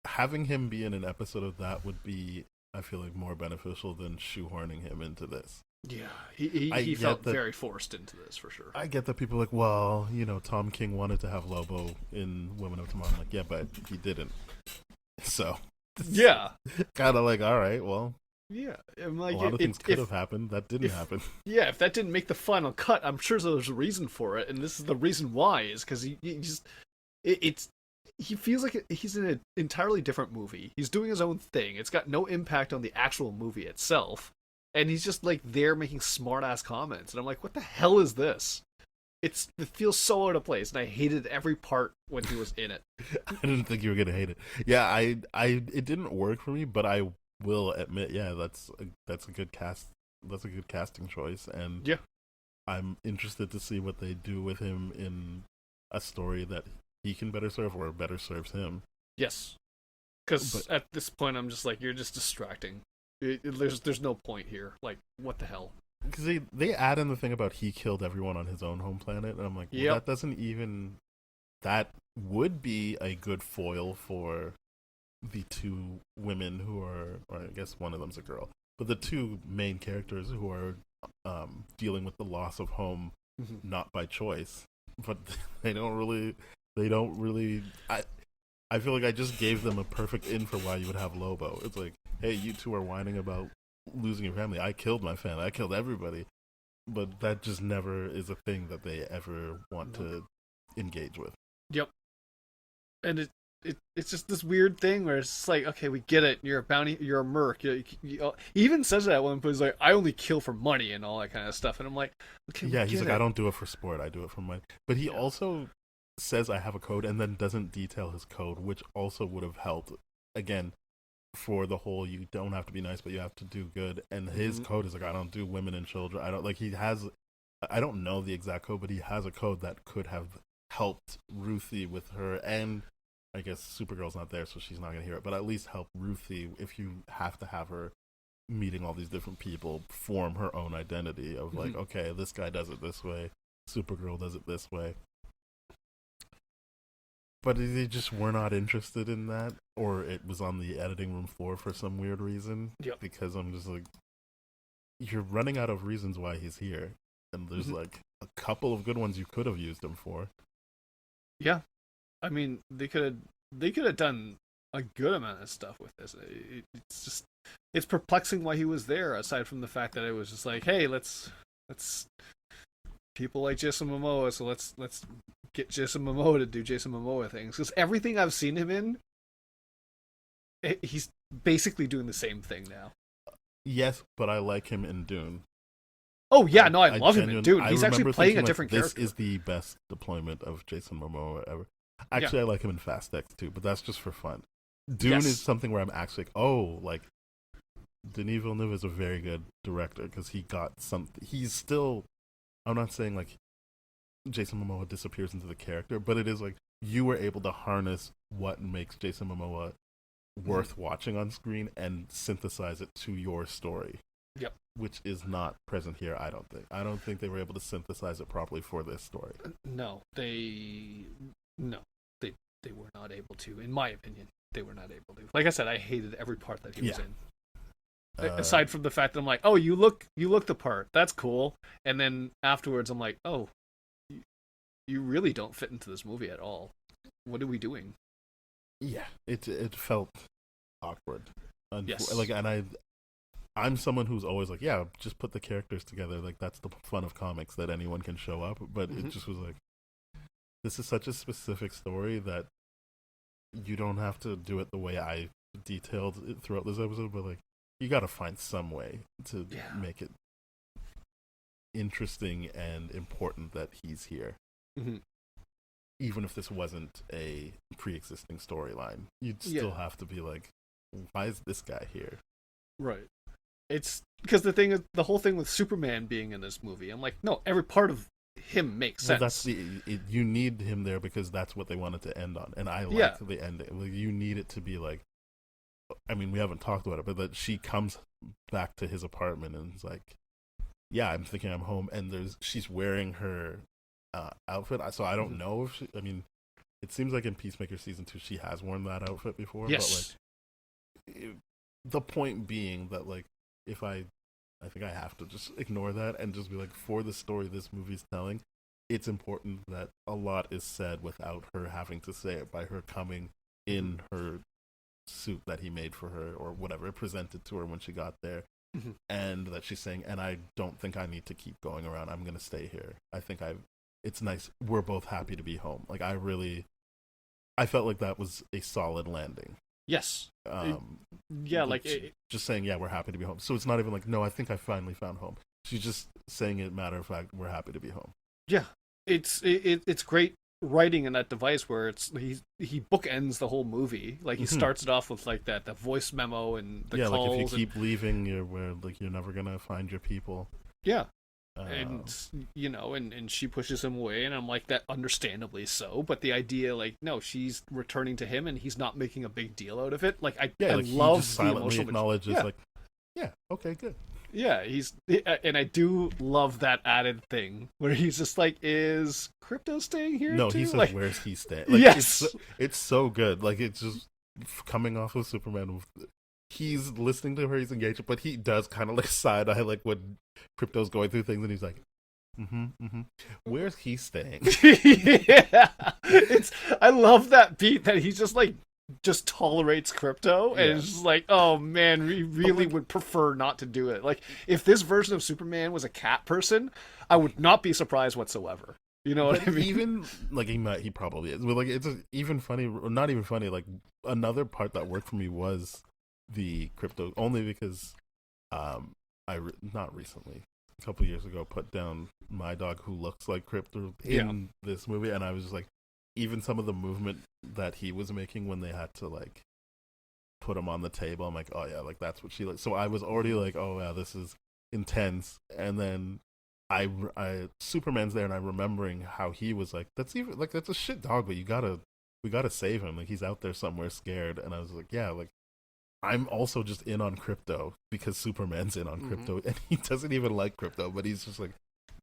having him be in an episode of that would be, I feel like, more beneficial than shoehorning him into this. Yeah, he felt very forced into this for sure. I get that people are like, well, you know, Tom King wanted to have Lobo in Women of Tomorrow. I'm like, yeah, but he didn't. So yeah, kind of like, all right, well, yeah, I'm like, a lot of things could have happened that didn't happen. Yeah, if that didn't make the final cut, I'm sure there's a reason for it, and this is the reason why is because he feels like he's in an entirely different movie. He's doing his own thing. It's got no impact on the actual movie itself, and he's just like there making smart ass comments, and I'm like, what the hell is this? It feels so out of place, and I hated every part when he was in it. I didn't think you were gonna hate it. Yeah, it didn't work for me, but I will admit, yeah, that's a good cast. That's a good casting choice, and yeah, I'm interested to see what they do with him in a story that he can better serve or better serves him. Yes, because at this point, I'm just like, you're just distracting. There's no point here. Like, what the hell? Because they add in the thing about he killed everyone on his own home planet, and I'm like, well, that doesn't even... That would be a good foil for the two women who are... Or I guess one of them's a girl. But the two main characters who are dealing with the loss of home, not by choice. But they don't really... I feel like I just gave them a perfect in for why you would have Lobo. It's like, hey, you two are whining about losing your family. I killed my family. I killed everybody. But that just never is a thing that they ever want to engage with. Yep. And it's just this weird thing where it's just like, okay, we get it. You're a bounty. You're a merc. He even says that at one point. He's like, I only kill for money and all that kind of stuff. And I'm like, okay, yeah. He's like, I don't do it for sport. I do it for money. But he also says I have a code and then doesn't detail his code, which also would have helped. Again, for the whole, you don't have to be nice, but you have to do good. And his code is like, I don't do women and children. I don't like. He has. I don't know the exact code, but he has a code that could have helped Ruthie with her, and I guess Supergirl's not there, so she's not gonna hear it. But at least help Ruthie if you have to have her meeting all these different people, form her own identity of like, okay, this guy does it this way, Supergirl does it this way. But they just were not interested in that, or it was on the editing room floor for some weird reason. Yep. Because I'm just like, you're running out of reasons why he's here, and there's like a couple of good ones you could have used him for. Yeah, I mean, they could have done a good amount of stuff with this. It's perplexing why he was there, aside from the fact that it was just like, hey, let's people like Jason Momoa, so let's get Jason Momoa to do Jason Momoa things. Because everything I've seen him in, he's basically doing the same thing now. Yes, but I like him in Dune. Oh yeah, no, I love him in Dune. He's actually playing a different character. This is the best deployment of Jason Momoa ever. Actually, I like him in Fast X too, but that's just for fun. Dune is something where I'm actually like, oh, like Denis Villeneuve is a very good director because he got something. He's still. I'm not saying like Jason Momoa disappears into the character, but it is like you were able to harness what makes Jason Momoa worth watching on screen and synthesize it to your story. Yep. Which is not present here, I don't think. I don't think they were able to synthesize it properly for this story. No, they were not able to. In my opinion, they were not able to. Like I said, I hated every part that he was in. Aside from the fact that I'm like, oh, you look the part. That's cool. And then afterwards, I'm like, oh, you really don't fit into this movie at all. What are we doing? Yeah, it felt awkward. Yes. Like, and I'm someone who's always like, yeah, just put the characters together. Like, that's the fun of comics, that anyone can show up. But it just was like, this is such a specific story that you don't have to do it the way I detailed it throughout this episode, but like, you got to find some way to make it interesting and important that he's here. Mm-hmm. Even if this wasn't a pre-existing storyline, you'd still have to be like, why is this guy here? Right. It's because the whole thing with Superman being in this movie, I'm like, no, every part of him makes sense. Well, you need him there because that's what they wanted to end on, and I like the ending. Like, you need it to be like, I mean, we haven't talked about it, but that she comes back to his apartment and is like, yeah, I'm thinking I'm home, and she's wearing her outfit. So I don't know if I mean, it seems like in Peacemaker season 2 she has worn that outfit before. Yes. But like, the point being that like, if I think I have to just ignore that and just be like, for the story this movie's telling, it's important that a lot is said without her having to say it, by her coming in her suit that he made for her or whatever, presented to her when she got there, and that she's saying, and I don't think I need to keep going around, I'm gonna stay here. I think it's nice, we're both happy to be home. Like, I felt like that was a solid landing. Yes. Just saying, yeah, we're happy to be home. So it's not even like, no, I think I finally found home. She's just saying it matter of fact, we're happy to be home. Yeah, it's great writing in that device where he bookends the whole movie. Like, he starts it off with like the voice memo and the calls. Like, if you keep leaving, you're never gonna find your people. Yeah. And and she pushes him away, and I'm like, that understandably so. But the idea, like, no, she's returning to him, and he's not making a big deal out of it. Like, I love he just silently acknowledges, like, yeah, okay, good. Yeah, and I do love that added thing where he's just like, is Crypto staying here? No, too? he says, like, where's he staying? Like, yes, it's so good. Like, it's just coming off of Superman. He's listening to her, he's engaged, but he does kind of like side eye, like when Crypto's going through things, and he's like, where's he staying? Yeah, I love that beat that he's just tolerates Crypto, and it's just like, oh man, we really would prefer not to do it. Like, if this version of Superman was a cat person, I would not be surprised whatsoever. You know what I mean? Even like he probably is, but like, it's even funny, or not even funny. Like, another part that worked for me was the Crypto, only because not recently, a couple years ago, put down my dog who looks like Crypto in this movie, and I was just like, even some of the movement that he was making when they had to like put him on the table, I'm like, oh yeah, like that's what she like. So I was already like, oh yeah, this is intense. And then I Superman's there, and I'm remembering how he was like, that's a shit dog, but we gotta save him. Like, he's out there somewhere scared. And I was like, yeah, like, I'm also just in on Crypto because Superman's in on Crypto, and he doesn't even like Crypto, but he's just like,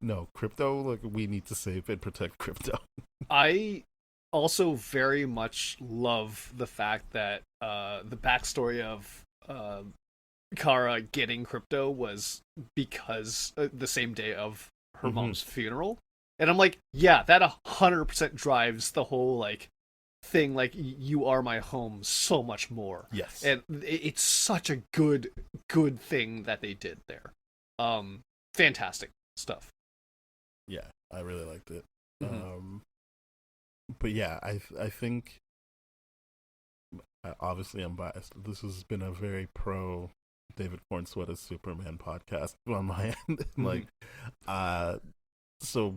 no, Crypto, like, we need to save and protect Crypto. I also very much love the fact that the backstory of Kara getting Crypto was because the same day of her mom's funeral. And I'm like, yeah, that 100% drives the whole, like, thing, like, you are my home so much more. Yes. And it's such a good thing that they did there. Fantastic stuff. Yeah. I really liked it. Mm-hmm. But yeah, I think obviously I'm biased. This has been a very pro David Cornswetta's Superman podcast on my end. Like, so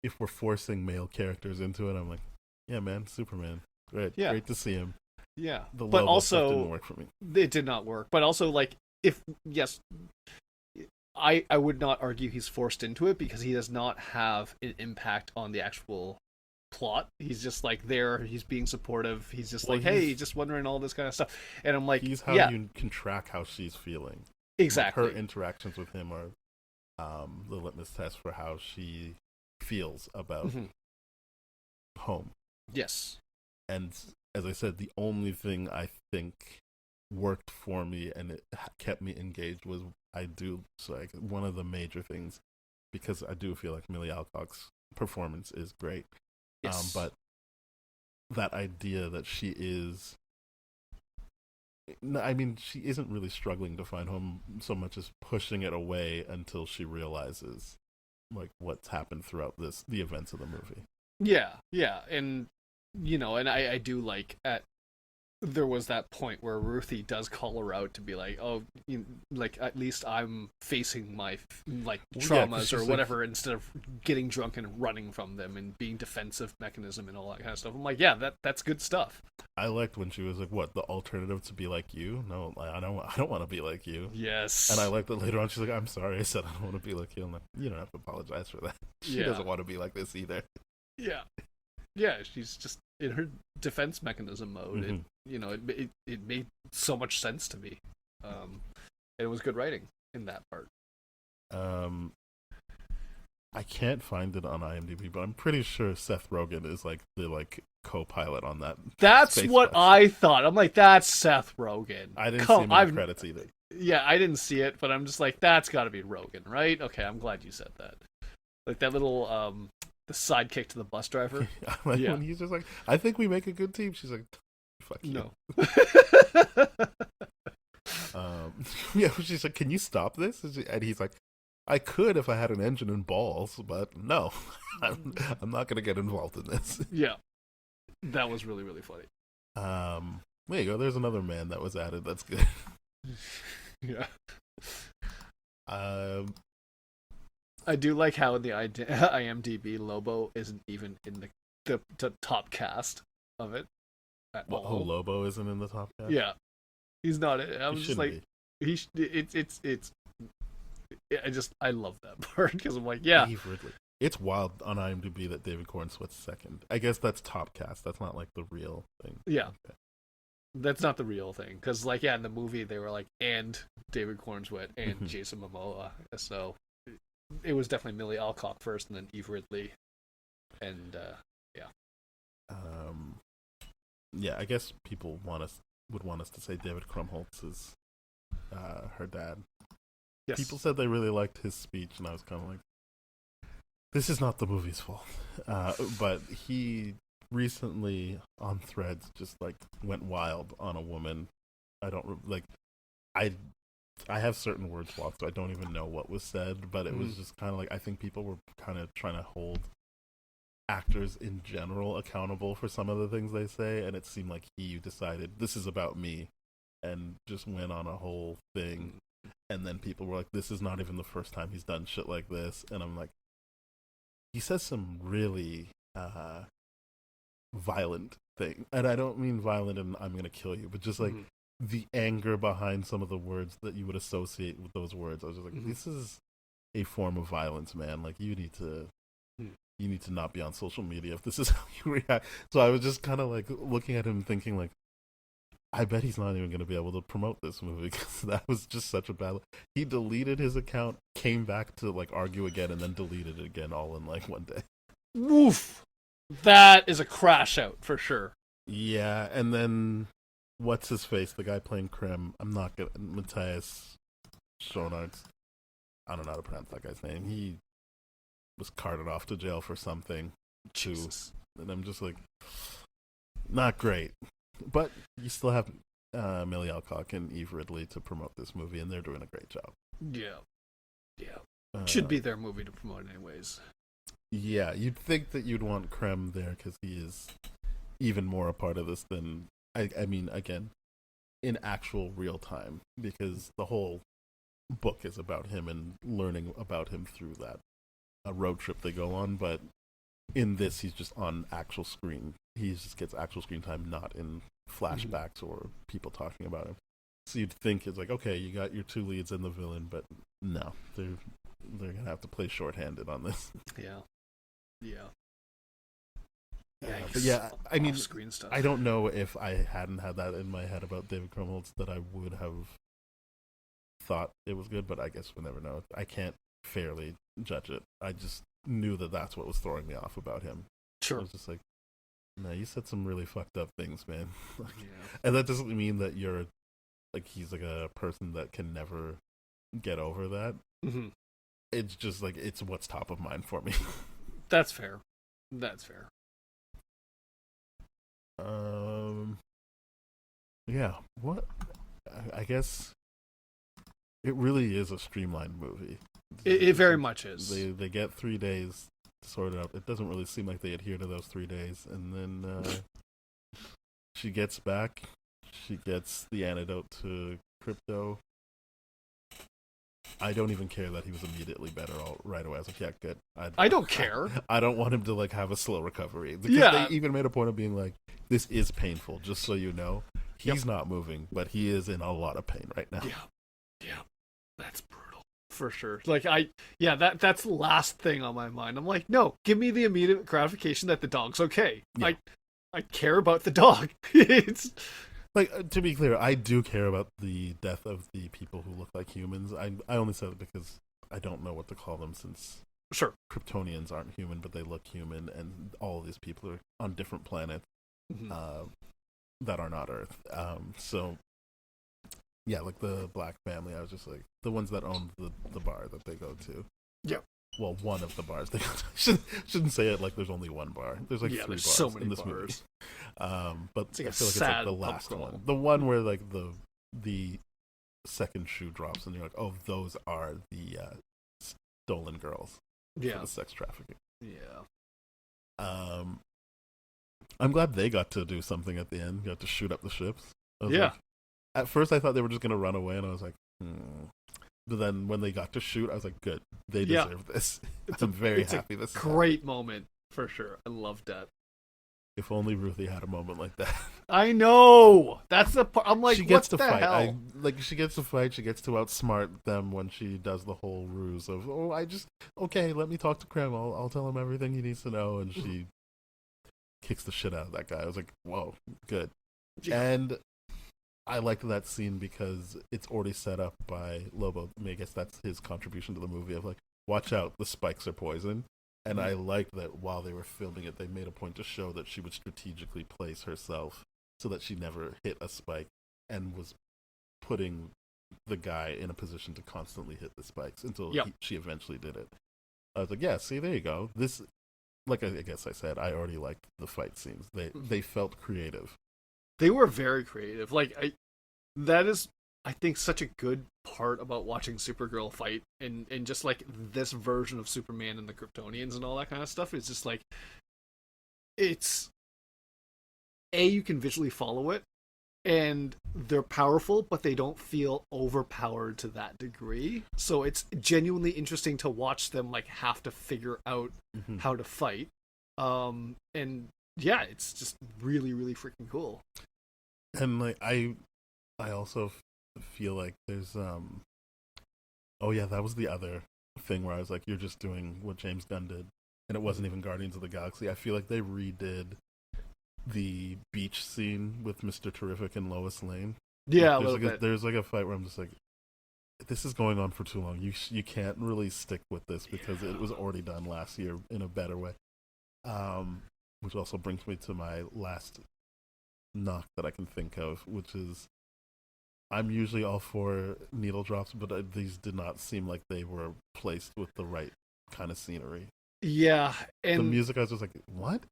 if we're forcing male characters into it, I'm like, yeah, man, Superman, great to see him. Yeah, The but Lobo also stuff didn't work for me. It did not work. But also, like, if yes, I would not argue he's forced into it because he does not have an impact on the actual plot. He's just like there. He's being supportive. He's just like, hey, just wondering all this kind of stuff. And I'm like, he's how you can track how she's feeling. Exactly. Like her interactions with him are the litmus test for how she feels about home. Yes. And as I said, the only thing I think worked for me and it kept me engaged was one of the major things, because I do feel like Millie Alcock's performance is great. Yes. But that idea that she is, I mean, she isn't really struggling to find home so much as pushing it away until she realizes like what's happened throughout the events of the movie. Yeah, and and I do like there was that point where Ruthie does call her out to be like, oh, like at least I'm facing my traumas or whatever, instead of getting drunk and running from them and being defensive mechanism and all that kind of stuff. I'm like, yeah, that's good stuff. I liked when she was like, what, the alternative to be like you? No, I don't want to be like you. Yes. And I liked that later on she's like, I'm sorry I said I don't want to be like you. I'm like, you don't have to apologize for that. She doesn't want to be like this either. Yeah, she's just in her defense mechanism mode. It made so much sense to me. It was good writing in that part. I can't find it on IMDb, but I'm pretty sure Seth Rogen is like the co-pilot on that. That's what I thought. I'm like, that's Seth Rogen. I didn't see him in the credits either. Yeah, I didn't see it, but I'm just like, that's got to be Rogen, right? Okay, I'm glad you said that. Like that little the sidekick to the bus driver. When he's just like, I think we make a good team. She's like, fuck you. No. She's like, can you stop this? And he's like, I could if I had an engine and balls, but no, I'm not gonna get involved in this. Yeah, that was really, really funny. There you go. There's another man that was added. That's good. Yeah. I do like how in the IMDb Lobo isn't even in the top cast of it at all. Oh, Lobo isn't in the top cast? Yeah, he's not. I was just like, I love that part because I'm like, yeah. It's wild on IMDb that David Cornswett's second. I guess that's top cast. That's not like the real thing. Yeah. Okay. That's not the real thing. Because, in the movie, they were like, and David Cornswett and Jason Momoa. So it was definitely Millie Alcock first and then Eve Ridley. And, yeah. Yeah, I guess people would want us to say David Krumholtz is her dad. Yes. People said they really liked his speech, and I was kind of like, this is not the movie's fault. But he recently on Threads just went wild on a woman. I don't I have certain word swaps, so I don't even know what was said, but it was just kind of I think people were kind of trying to hold actors in general accountable for some of the things they say, and it seemed like he decided this is about me and just went on a whole thing. And then people were like, this is not even the first time he's done shit like this. And I'm like, he says some really violent thing. And I don't mean violent and I'm going to kill you, but just the anger behind some of the words that you would associate with those words. I was just like, this is a form of violence, man. Like, you need to not be on social media if this is how you react. So I was just kind of looking at him thinking I bet he's not even going to be able to promote this movie because that was just such a bad. He deleted his account, came back to argue again, and then deleted it again all in one day. Woof! That is a crash out for sure. Yeah, and then what's his face? The guy playing Krim. I'm not gonna Matthias Schoenaerts. I don't know how to pronounce that guy's name. He was carted off to jail for something. Jesus. And I'm just not great. But you still have Millie Alcock and Eve Ridley to promote this movie, and they're doing a great job. Yeah. Should be their movie to promote anyways. Yeah, you'd think that you'd want Krem there because he is even more a part of this than I mean, again, in actual real time, because the whole book is about him and learning about him through that a road trip they go on. But in this, he's just on actual screen. He just gets actual screen time, not in flashbacks or people talking about him. So you'd think it's like, okay, you got your two leads and the villain, but no, they're gonna have to play shorthanded on this. Yeah. But yeah, I mean, stuff. I don't know if I hadn't had that in my head about David Krumholtz that I would have thought it was good, but I guess we'll never know. I can't fairly judge it. I just knew that that's what was throwing me off about him. Sure. I was just like, no, you said some really fucked up things, man. And that doesn't mean that you're, like, he's like a person that can never get over that. Mm-hmm. It's just like, it's what's top of mind for me. That's fair. Yeah, what? I guess it really is a streamlined movie. It very much is. They get 3 days to sort it out. It doesn't really seem like they adhere to those 3 days. And then she gets back. She gets the antidote to crypto. I don't even care that he was immediately better right away. I was like, yeah, good. I don't care. I don't want him to like have a slow recovery. Because they even made a point of being like, this is painful, just so you know. He's not moving, but he is in a lot of pain right now. Yeah. That's brutal. For sure. Like, that's the last thing on my mind. I'm like, no, give me the immediate gratification that the dog's okay. Yeah. I care about the dog. It's... Like, to be clear, I do care about the death of the people who look like humans. I only said it because I don't know what to call them, since sure, Kryptonians aren't human, but they look human, and all of these people are on different planets that are not Earth. So, yeah, like the black family, I was just like, the ones that own the bar that they go to. Yeah. Well, one of the bars. They shouldn't say it like there's only one bar. There's like 3 bars so many in this bars. movie. But like I feel like it's like the last one. The one where like the second shoe drops and you're like, oh, those are the stolen girls for the sex trafficking. Yeah. I'm glad they got to do something at the end. Got to shoot up the ships. Like, at first I thought they were just going to run away, and I was like, But then when they got to shoot, I was like, good. They deserve this. I'm very happy this is great moment, for sure. I loved that. If only Ruthie had a moment like that. I know! That's the part. I'm like, she gets what to the fight. hell? She gets to fight. She gets to outsmart them when she does the whole ruse of, okay, let me talk to Krem. I'll tell him everything he needs to know. And she kicks the shit out of that guy. I was like, whoa, good. Yeah. And I liked that scene because it's already set up by Lobo. I guess that's his contribution to the movie of like, watch out, the spikes are poison. And I liked that while they were filming it, they made a point to show that she would strategically place herself so that she never hit a spike and was putting the guy in a position to constantly hit the spikes until she eventually did it. I was like, yeah, see, there you go. This, like I guess I said, I already liked the fight scenes. They felt creative. They were very creative. Like, that is, I think, such a good part about watching Supergirl fight and just like this version of Superman and the Kryptonians and all that kind of stuff is just like, it's you can visually follow it and they're powerful, but they don't feel overpowered to that degree. So it's genuinely interesting to watch them like have to figure out how to fight. And yeah, it's just really, really freaking cool. And like I also feel like there's that was the other thing where I was like, you're just doing what James Gunn did, and it wasn't even Guardians of the Galaxy. I feel like they redid the beach scene with Mr. Terrific and Lois Lane. Yeah, there's like a fight where I'm just like, this is going on for too long. You can't really stick with this because it was already done last year in a better way. Which also brings me to my last knock that I can think of, which is I'm usually all for needle drops, but these did not seem like they were placed with the right kind of scenery. Yeah, and the music, I was just like, what?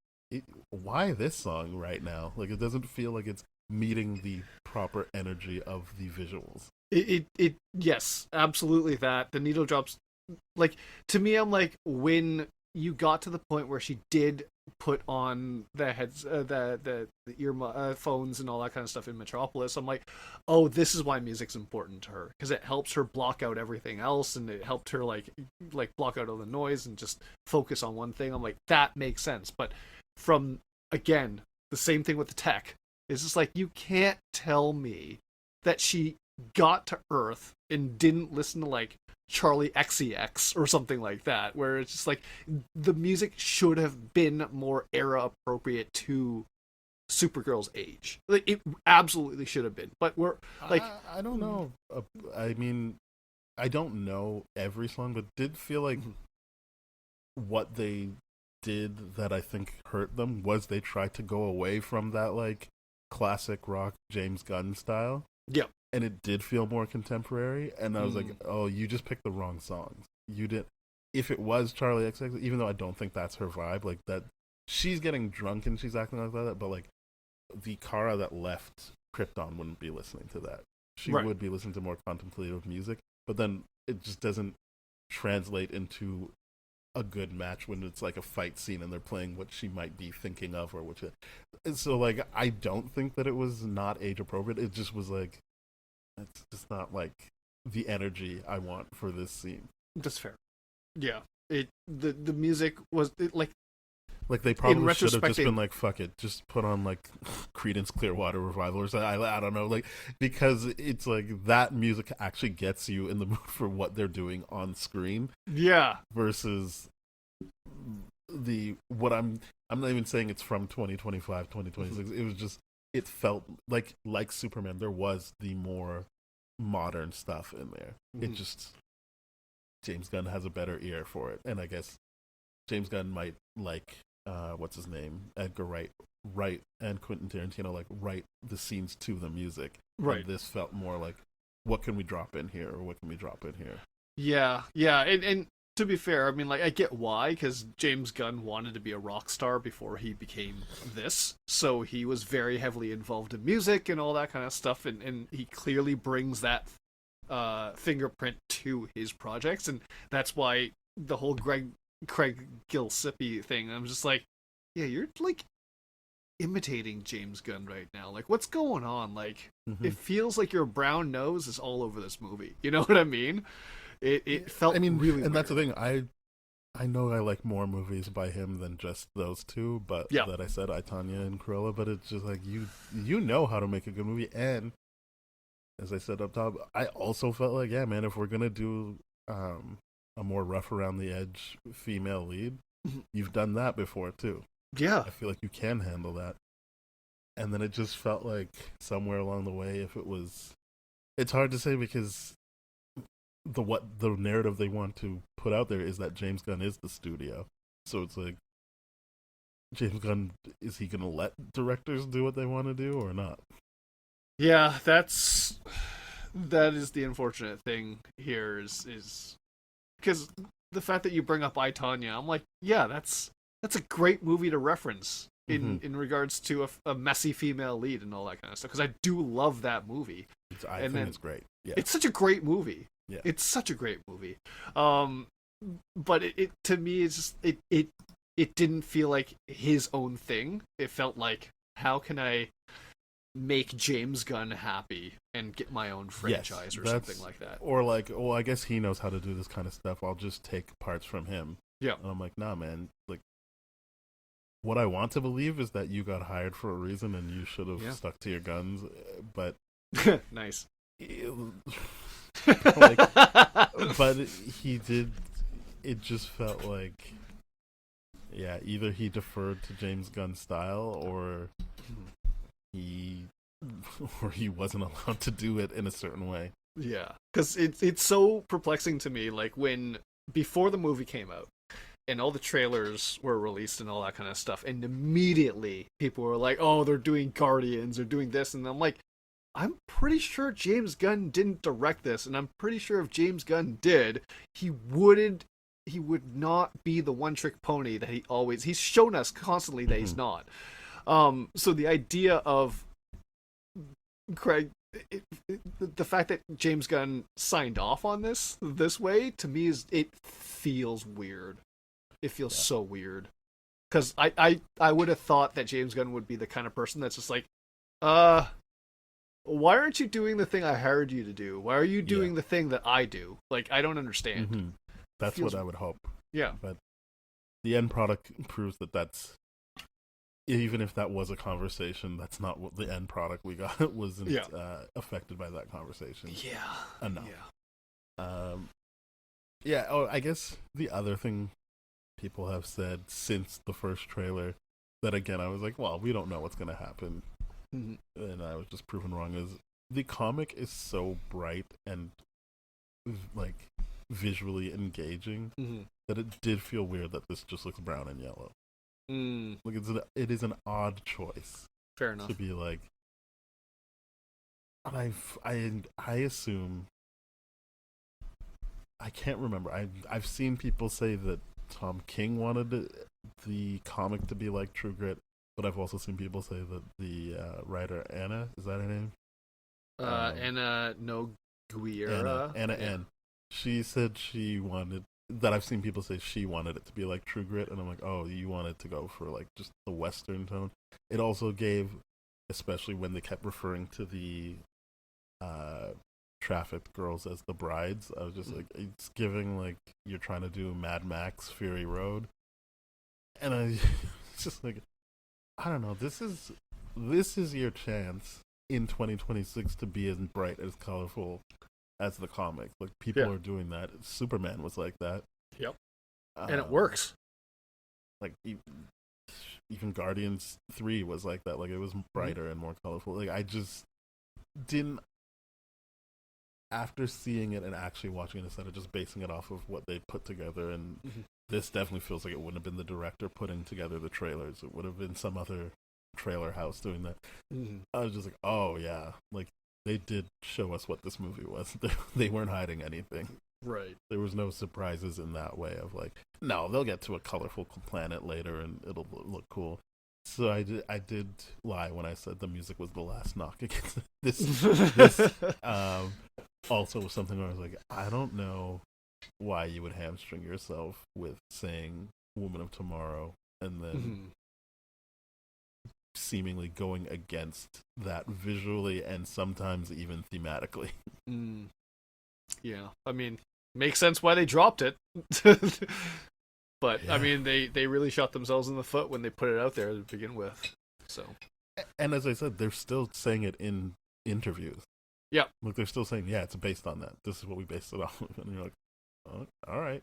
Why this song right now? Like, it doesn't feel like it's meeting the proper energy of the visuals. Yes, absolutely that. The needle drops, like, to me, I'm like, when you got to the point where she did put on the heads, the earphones and all that kind of stuff in Metropolis, I'm like, oh, this is why music's important to her, because it helps her block out everything else, and it helped her like block out all the noise and just focus on one thing. I'm like, that makes sense. But from, again, the same thing with the tech. It's just like, you can't tell me that she got to Earth and didn't listen to like Charlie XCX or something like that, where it's just like the music should have been more era appropriate to Supergirl's age. Like, it absolutely should have been. But we're like, I don't know. I mean, I don't know every song, but did feel like what they did that I think hurt them was they tried to go away from that like classic rock James Gunn style. Yep. And it did feel more contemporary, and I was like, oh, you just picked the wrong songs. You did. If it was Charlie XX, even though I don't think that's her vibe, like that, she's getting drunk and she's acting like that, but like the Kara that left Krypton wouldn't be listening to that. She would be listening to more contemplative music, but then it just doesn't translate into a good match when it's like a fight scene and they're playing what she might be thinking of, or which. So like, I don't think that it was not age appropriate. It just was like, it's just not like the energy I want for this scene. That's fair. Yeah. The music was like they probably should have just been like, fuck it, just put on like Creedence Clearwater Revival or something. I don't know, like, because it's like that music actually gets you in the mood for what they're doing on screen. Yeah. Versus what I'm not even saying it's from 2025, 2026. It was just, it felt like Superman, there was the more modern stuff in there. It just, James Gunn has a better ear for it, and I guess James Gunn might like what's his name, Edgar Wright and Quentin Tarantino like write the scenes to the music. Right. And this felt more like, what can we drop in here, or what can we drop in here? Yeah, and to be fair, I mean, like, I get why, because James Gunn wanted to be a rock star before he became this, so he was very heavily involved in music and all that kind of stuff, and he clearly brings that fingerprint to his projects, and that's why the whole Craig Gillespie thing, I'm just like, yeah, you're, like, imitating James Gunn right now. Like, what's going on? Like, it feels like your brown nose is all over this movie. You know what I mean? It felt, I mean, really weird. That's the thing. I know I like more movies by him than just those two, but that I said, I, Tonya and Cruella, but it's just like, you know how to make a good movie, and as I said up top, I also felt like, yeah, man, if we're gonna do a more rough around the edge female lead, you've done that before too. Yeah. I feel like you can handle that. And then it just felt like somewhere along the way, if it was, it's hard to say, because the narrative they want to put out there is that James Gunn is the studio. So it's like, James Gunn, is he going to let directors do what they want to do or not? Yeah, that is the unfortunate thing here, is because the fact that you bring up I, Tonya, I'm like, yeah, that's a great movie to reference in regards to a messy female lead and all that kind of stuff, because I do love that movie. I think it's great. Yeah. It's such a great movie. Yeah. It's such a great movie. But it to me, it's just it didn't feel like his own thing. It felt like, how can I make James Gunn happy and get my own franchise, or something like that? Or like, well, I guess he knows how to do this kind of stuff. I'll just take parts from him. Yeah. And I'm like, nah, man. Like, what I want to believe is that you got hired for a reason and you should have stuck to your guns. But nice. But he did. It just felt like, yeah, either he deferred to James Gunn's style, or he wasn't allowed to do it in a certain way. Yeah, because it's so perplexing to me. Like, when before the movie came out and all the trailers were released and all that kind of stuff, and immediately people were like, "Oh, they're doing Guardians, they're doing this," and I'm like, I'm pretty sure James Gunn didn't direct this, and I'm pretty sure if James Gunn did, he would not be the one-trick pony that he's shown us constantly that he's not. So the idea of Craig, the fact that James Gunn signed off on this way, to me, it feels weird. It feels so weird. Because I would have thought that James Gunn would be the kind of person that's just like, why aren't you doing the thing I hired you to do? Why are you doing the thing that I do? Like, I don't understand. Mm-hmm. That's what I would hope. Yeah. But the end product proves that that's, even if that was a conversation, that's not what the end product we got wasn't affected by that conversation. Yeah. Enough. Yeah. Oh, I guess the other thing people have said since the first trailer that, again, I was like, well, we don't know what's going to happen. Mm-hmm. And I was just proven wrong, is the comic is so bright and like visually engaging that it did feel weird that this just looks brown and yellow. Like it is an odd choice. Fair enough. To be like, I assume, I can't remember. I've seen people say that Tom King wanted the comic to be like True Grit, but I've also seen people say that the writer Anna, is that her name? Anna Nogueira. Anna N. She said she wanted, that I've seen people say she wanted it to be like True Grit, and I'm like, oh, you wanted to go for like just the Western tone. It also gave, especially when they kept referring to the trafficked girls as the brides, I was just like, it's giving like you're trying to do Mad Max Fury Road, and I just like, I don't know, this is your chance in 2026 to be as bright, as colorful as the comic. Like, people are doing that. Superman was like that. Yep. And it works. Like, even Guardians 3 was like that. Like, it was brighter and more colorful. Like, I just didn't, after seeing it and actually watching it instead of just basing it off of what they put together, and this definitely feels like it wouldn't have been the director putting together the trailers. It would have been some other trailer house doing that. I was just like, oh yeah, like, they did show us what this movie was. They weren't hiding anything. Right. There was no surprises in that way of like, no, they'll get to a colorful planet later and it'll look cool. So I did lie when I said the music was the last knock against this. Also was something where I was like, I don't know why you would hamstring yourself with saying Woman of Tomorrow and then seemingly going against that visually and sometimes even thematically. Yeah, I mean, makes sense why they dropped it. But I mean, they really shot themselves in the foot when they put it out there to begin with. So, and as I said, they're still saying it in interviews. Yeah, like they're still saying, yeah, it's based on that. This is what we based it off of, and you're like, oh, all right.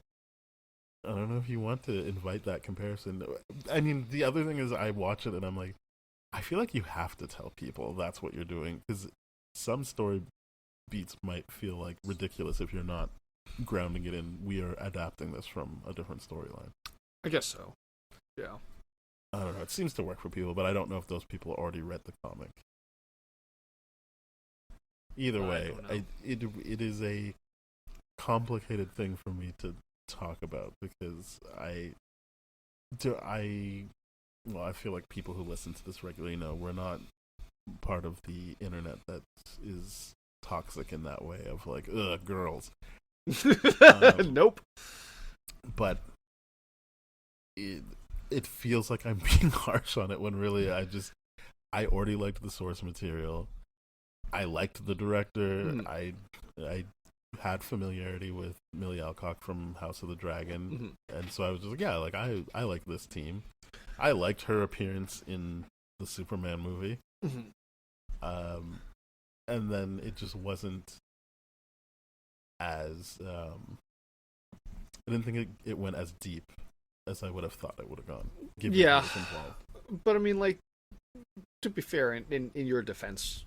I don't know if you want to invite that comparison. I mean, the other thing is, I watch it and I'm like, I feel like you have to tell people that's what you're doing, because some story beats might feel like ridiculous if you're not grounding it in, we are adapting this from a different storyline. I guess so. Yeah. I don't know. It seems to work for people, but I don't know if those people already read the comic. Either way, it is a complicated thing for me to talk about, because I feel like people who listen to this regularly know we're not part of the internet that is toxic in that way of like, ugh, girls. Nope. But it feels like I'm being harsh on it when really I already liked the source material. I liked the director. I had familiarity with Millie Alcock from House of the Dragon, and so I was just like, yeah, like I like this team. I liked her appearance in the Superman movie. And then it just wasn't as I didn't think it went as deep as I would have thought it would have gone. Yeah, but I mean, like, to be fair, in your defense,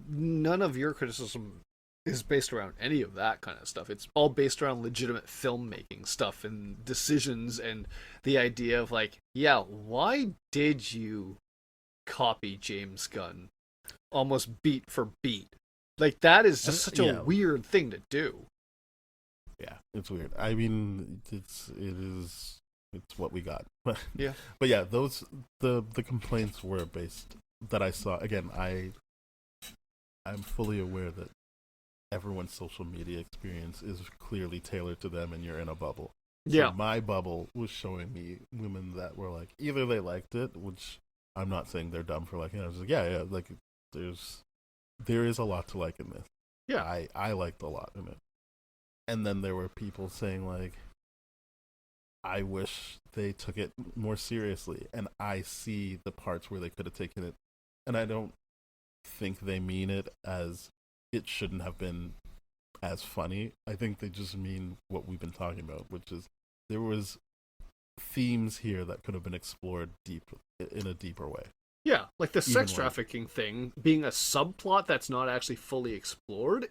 none of your criticism is based around any of that kind of stuff. It's all based around legitimate filmmaking stuff and decisions and the idea of like, yeah, why did you copy James Gunn almost beat for beat? Like, that is just such a weird thing to do. Yeah, it's weird. I mean, it's what we got. Yeah. But yeah, those the complaints were based that I saw. Again, I'm fully aware that everyone's social media experience is clearly tailored to them, and you're in a bubble. So my bubble was showing me women that were like, either they liked it, which I'm not saying they're dumb for liking it. I was like, yeah, like there is a lot to like in this. Yeah, I liked a lot in it. And then there were people saying like, I wish they took it more seriously, and I see the parts where they could have taken it, and I don't think they mean it as it shouldn't have been as funny. I think they just mean what we've been talking about, which is there was themes here that could have been explored in a deeper way. Yeah, like the sex trafficking thing being a subplot that's not actually fully explored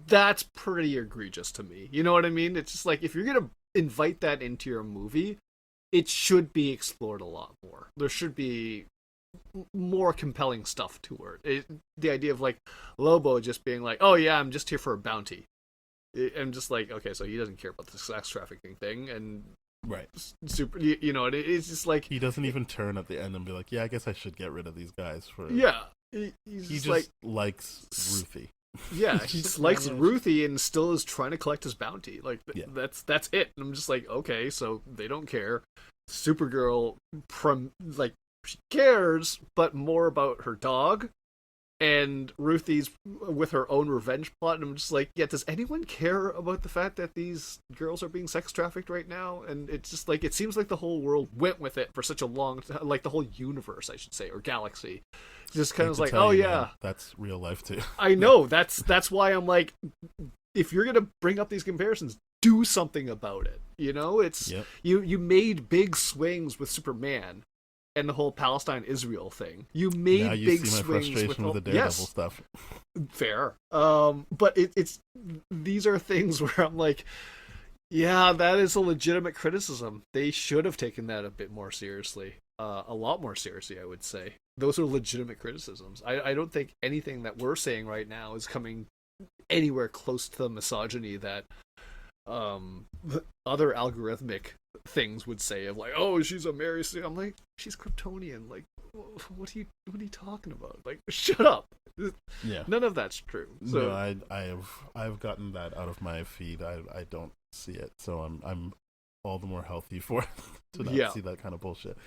that's pretty egregious to me. You know what I mean? It's just like, if you're gonna invite that into your movie, it should be explored a lot more. There should be more compelling stuff to it. The idea of like Lobo just being like, oh yeah, I'm just here for a bounty. I'm just like, okay, so he doesn't care about the sex trafficking thing, and right, super, you know, it's just like he doesn't even turn at the end and be like, yeah, I guess I should get rid of these guys for. Yeah, he just like likes Ruthie. Yeah, he likes Ruthie and still is trying to collect his bounty. Like, that's it. And I'm just like, okay, so they don't care. Supergirl, she cares, but more about her dog. And Ruthie's with her own revenge plot. And I'm just like, yeah, does anyone care about the fact that these girls are being sex trafficked right now? And it's just like, it seems like the whole world went with it for such a long time, like the whole universe, I should say, or galaxy. Just kind of like, oh yeah, man, that's real life too. I know, that's why I'm like, if you're gonna bring up these comparisons, do something about it. You know, it's you made big swings with Superman and the whole Palestine-Israel thing. You made now you big see my swings frustration with the Daredevil stuff. Fair, but it's these are things where I'm like, yeah, that is a legitimate criticism. They should have taken that a bit more seriously, a lot more seriously, I would say. Those are legitimate criticisms. I don't think anything that we're saying right now is coming anywhere close to the misogyny that other algorithmic things would say of like, oh, she's a Mary Sue. I'm like, she's Kryptonian. Like, what are you talking about? Like, shut up. Yeah, none of that's true. So no, I've gotten that out of my feed. I don't see it, so I'm all the more healthy for it to not see that kind of bullshit.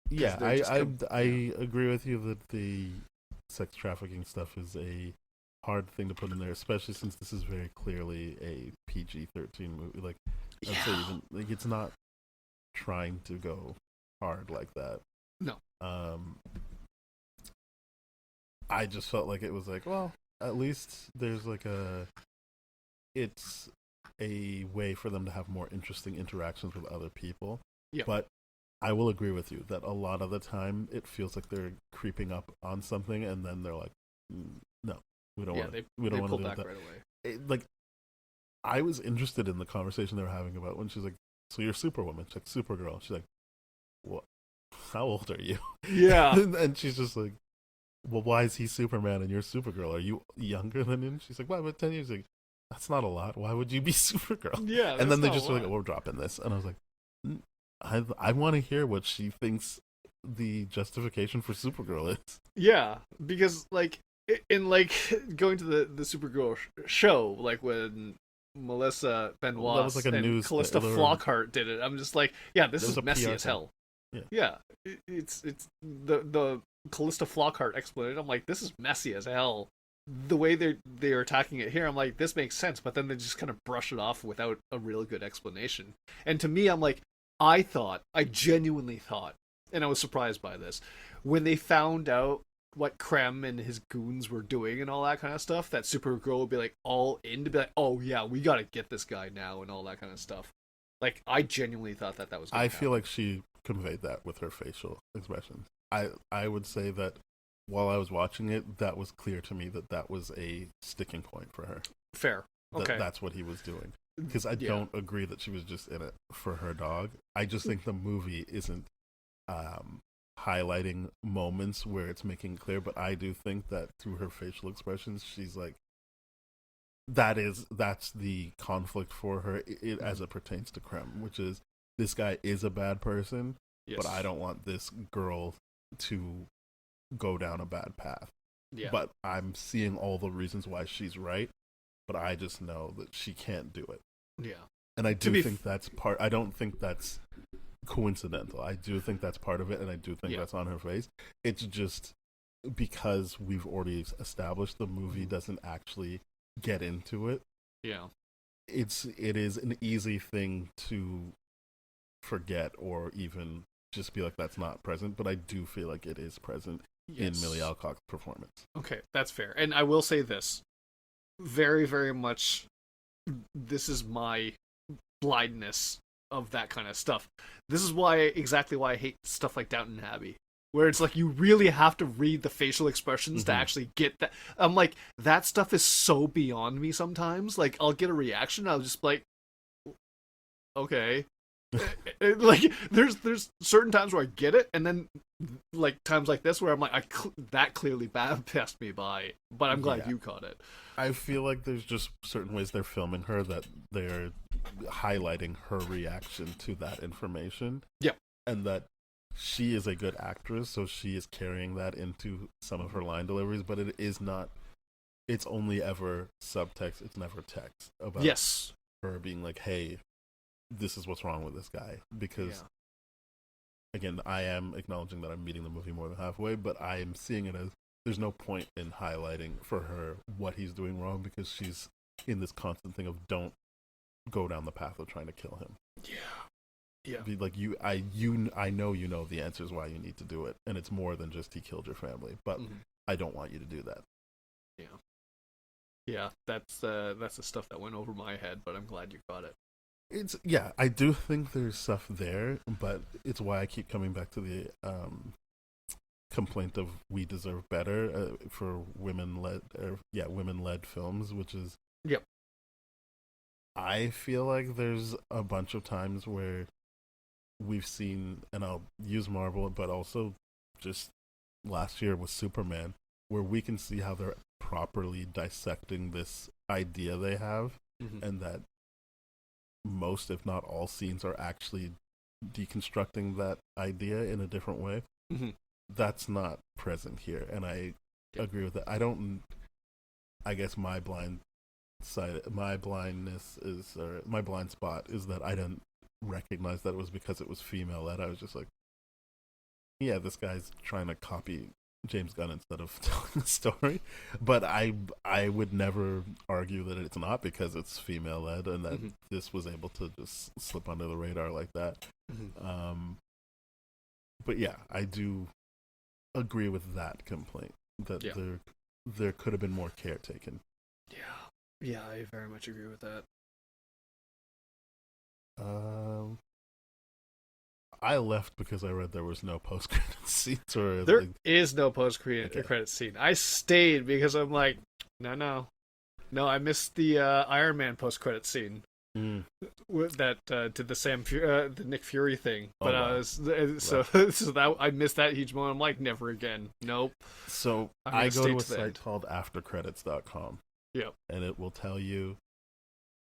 Yeah, I agree with you that the sex trafficking stuff is a hard thing to put in there, especially since this is very clearly a PG-13 movie. Like, I'd say even like it's not trying to go hard like that. No. I just felt like it was like, well, at least there's like it's a way for them to have more interesting interactions with other people. Yeah. But I will agree with you that a lot of the time it feels like they're creeping up on something, and then they're like, no, we don't want to. We don't want to do that right away. Like, I was interested in the conversation they were having about when she's like, "So you're Superwoman?" She's like, "Supergirl." She's like, "What? How old are you?" Yeah, and she's just like, "Well, why is he Superman and you're Supergirl? Are you younger than him?" She's like, "Why? But 10 years." Like, that's not a lot. Why would you be Supergirl? Yeah, and then they just were like, oh, "We're dropping this," and I was like, I want to hear what she thinks the justification for Supergirl is. Yeah, because like in like going to the Supergirl show, like when Melissa Benoist like and Callista Flockhart did it, I'm just like, yeah, this is messy as hell. Yeah, it's the Callista Flockhart explanation. I'm like, this is messy as hell. The way they're attacking it here, I'm like, this makes sense, but then they just kind of brush it off without a real good explanation. And to me, I'm like, I genuinely thought, and I was surprised by this, when they found out what Krem and his goons were doing and all that kind of stuff, that Supergirl would be like all in to be like, oh yeah, we gotta get this guy now and all that kind of stuff. Like, I genuinely thought that was gonna happen. feel like she conveyed that with her facial expressions. I would say that while I was watching it, that was clear to me that was a sticking point for her. Fair. Okay. That's what he was doing. Because I don't agree that she was just in it for her dog. I just think the movie isn't highlighting moments where it's making clear, but I do think that through her facial expressions, she's like, that's the conflict for her as it pertains to Krem, which is, this guy is a bad person, but I don't want this girl to go down a bad path. Yeah. But I'm seeing all the reasons why she's right, but I just know that she can't do it. Yeah. And I do think that's part. I don't think that's coincidental. I do think that's part of it, and I do think that's on her face. It's just because we've already established the movie doesn't actually get into it. Yeah. It is an easy thing to forget or even just be like that's not present, but I do feel like it is present in Millie Alcock's performance. Okay, that's fair. And I will say this. Very, very much this is my blindness of that kind of stuff. This is exactly why I hate stuff like Downton Abbey, where it's like you really have to read the facial expressions to actually get that. I'm like, that stuff is so beyond me sometimes. Like, I'll get a reaction, I'll just be like, okay. Like, there's certain times where I get it, and then like times like this where I'm like, that clearly passed me by, but I'm glad you caught it. I feel like there's just certain ways they're filming her that they're highlighting her reaction to that information. Yep. And that she is a good actress, so she is carrying that into some of her line deliveries, but it is not, it's only ever subtext, it's never text about her being like, hey, this is what's wrong with this guy. Because, again, I am acknowledging that I'm meeting the movie more than halfway, but I am seeing it as there's no point in highlighting for her what he's doing wrong, because she's in this constant thing of don't go down the path of trying to kill him. Yeah. Be like, I know you know the answers why you need to do it, and it's more than just he killed your family, but I don't want you to do that. Yeah, that's the stuff that went over my head, but I'm glad you got it. I do think there's stuff there, but it's why I keep coming back to the complaint of we deserve better for women-led films, which is I feel like there's a bunch of times where we've seen, and I'll use Marvel, but also just last year with Superman, where we can see how they're properly dissecting this idea they have, and that most, if not all, scenes are actually deconstructing that idea in a different way. That's not present here, and I agree with that. I guess my blind spot is that I didn't recognize that it was because it was female led. I was just like, yeah, this guy's trying to copy James Gunn instead of telling the story. But I would never argue that it's not because it's female led, and that this was able to just slip under the radar like that. But yeah, I do agree with that complaint that there could have been more care taken. Yeah, I very much agree with that. I left because I read there was no post-credit scenes. There is no post-credit scene. I stayed because I'm like, no, I missed the Iron Man post-credit scene. That did the Nick Fury thing, but so that I missed that huge moment. I'm like, never again. Nope. So I go to a site called aftercredits.com. Yep. And it will tell you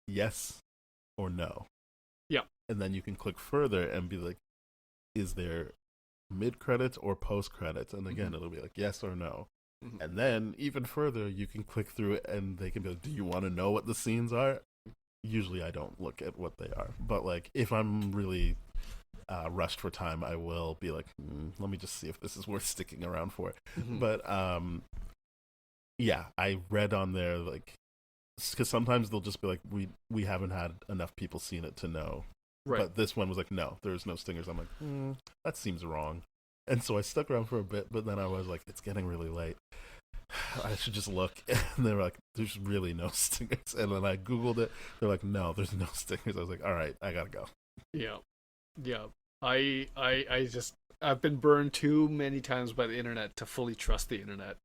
yes or no. Yep. And then you can click further and be like, is there mid-credits or post-credits? And again, it'll be like yes or no. And then even further, you can click through it and they can be like, do you want to know what the scenes are? Usually I don't look at what they are. But like, if I'm really rushed for time, I will be like, let me just see if this is worth sticking around for. But yeah, I read on there, like, because sometimes they'll just be like, we haven't had enough people seen it to know. Right. But this one was like, no, there's no stingers. I'm like, that seems wrong. And so I stuck around for a bit, but then I was like, it's getting really late. I should just look. And they were like, there's really no stingers. And then I Googled it. They're like, no, there's no stingers. I was like, all right, I gotta go. Yeah. I've been burned too many times by the internet to fully trust the internet.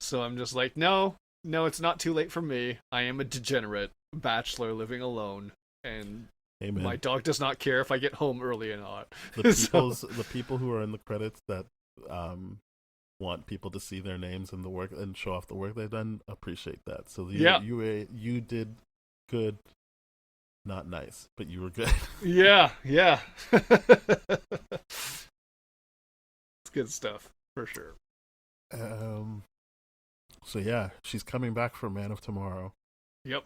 So I'm just like, no, it's not too late for me. I am a degenerate bachelor living alone, and my dog does not care if I get home early or not. The people who are in the credits that want people to see their names and the work and show off the work they've done appreciate that. So you did good, not nice, but you were good. Yeah. It's good stuff for sure. So yeah, she's coming back for Man of Tomorrow. Yep.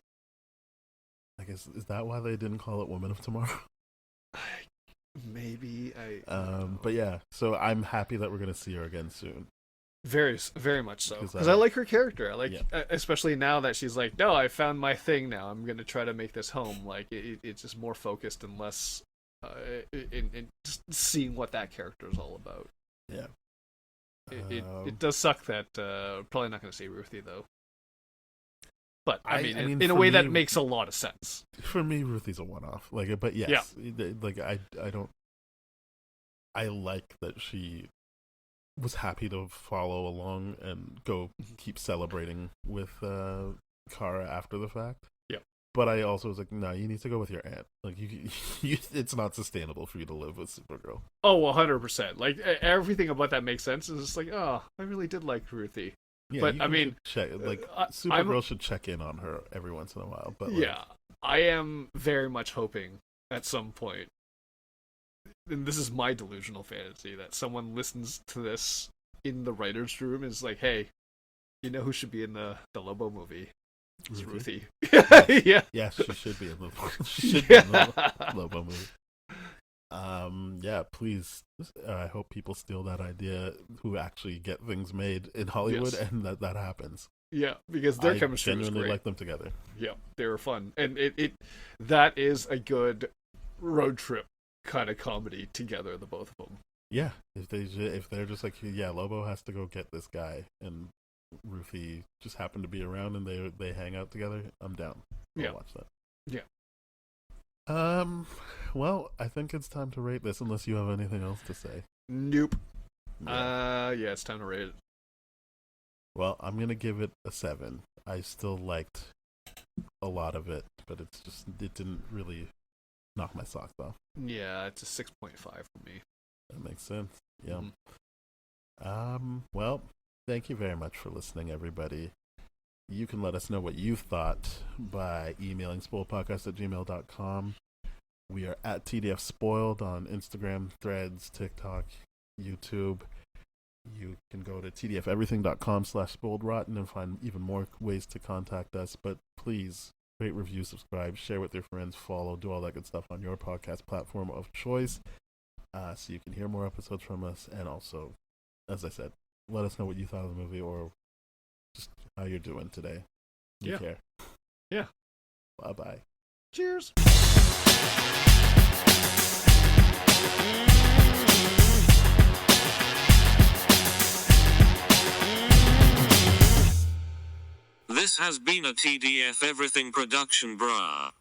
I guess, is that why they didn't call it Women of Tomorrow? Maybe. But yeah, so I'm happy that we're going to see her again soon. Very, very much so. Because I like her character. I like, yeah. Especially now that she's like, no, I found my thing now. I'm going to try to make this home. Like, it's just more focused and less in just seeing what that character is all about. Yeah. It does suck that probably not going to see Ruthie, though. But, I mean in a way that makes a lot of sense. For me, Ruthie's a one-off. Like, but yes. Yeah. Like, I don't... I like that she was happy to follow along and go keep celebrating with Kara after the fact. Yeah. But I also was like, no, you need to go with your aunt. Like, it's not sustainable for you to live with Supergirl. Oh, 100%. Like, everything about that makes sense. It's just like, oh, I really did like Ruthie. Yeah, but I mean, Supergirl should check in on her every once in a while. But yeah, I am very much hoping at some point, and this is my delusional fantasy, that someone listens to this in the writers' room and is like, "Hey, you know who should be in the Lobo movie? It's Ruthie." Yeah. Yes, she should be in the Lobo movie. Yeah, please. I hope people steal that idea who actually get things made in Hollywood, yes. And that happens. Yeah, because their chemistry was great. I like them together. Yeah, they were fun, and that is a good road trip kind of comedy together, the both of them. Yeah, if they're just like, yeah, Lobo has to go get this guy, and Ruthie just happened to be around, and they hang out together, I'm down. I'll watch that. Yeah. Well, I think it's time to rate this, unless you have anything else to say. Nope. Yeah, it's time to rate it. Well, I'm gonna give it a 7. I still liked a lot of it, but it didn't really knock my socks off. Yeah, it's a 6.5 for me. That makes sense. Yeah. Well, thank you very much for listening, everybody. You can let us know what you thought by emailing spoiledpodcast@gmail.com. We are at TDF Spoiled on Instagram, Threads, TikTok, YouTube. You can go to tdfeverything.com/spoiledrotten and find even more ways to contact us. But please rate, review, subscribe, share with your friends, follow, do all that good stuff on your podcast platform of choice, so you can hear more episodes from us. And also, as I said, let us know what you thought of the movie or just how you're doing today. You care. Yeah. Bye-bye. Cheers. This has been a TDF Everything production, brah.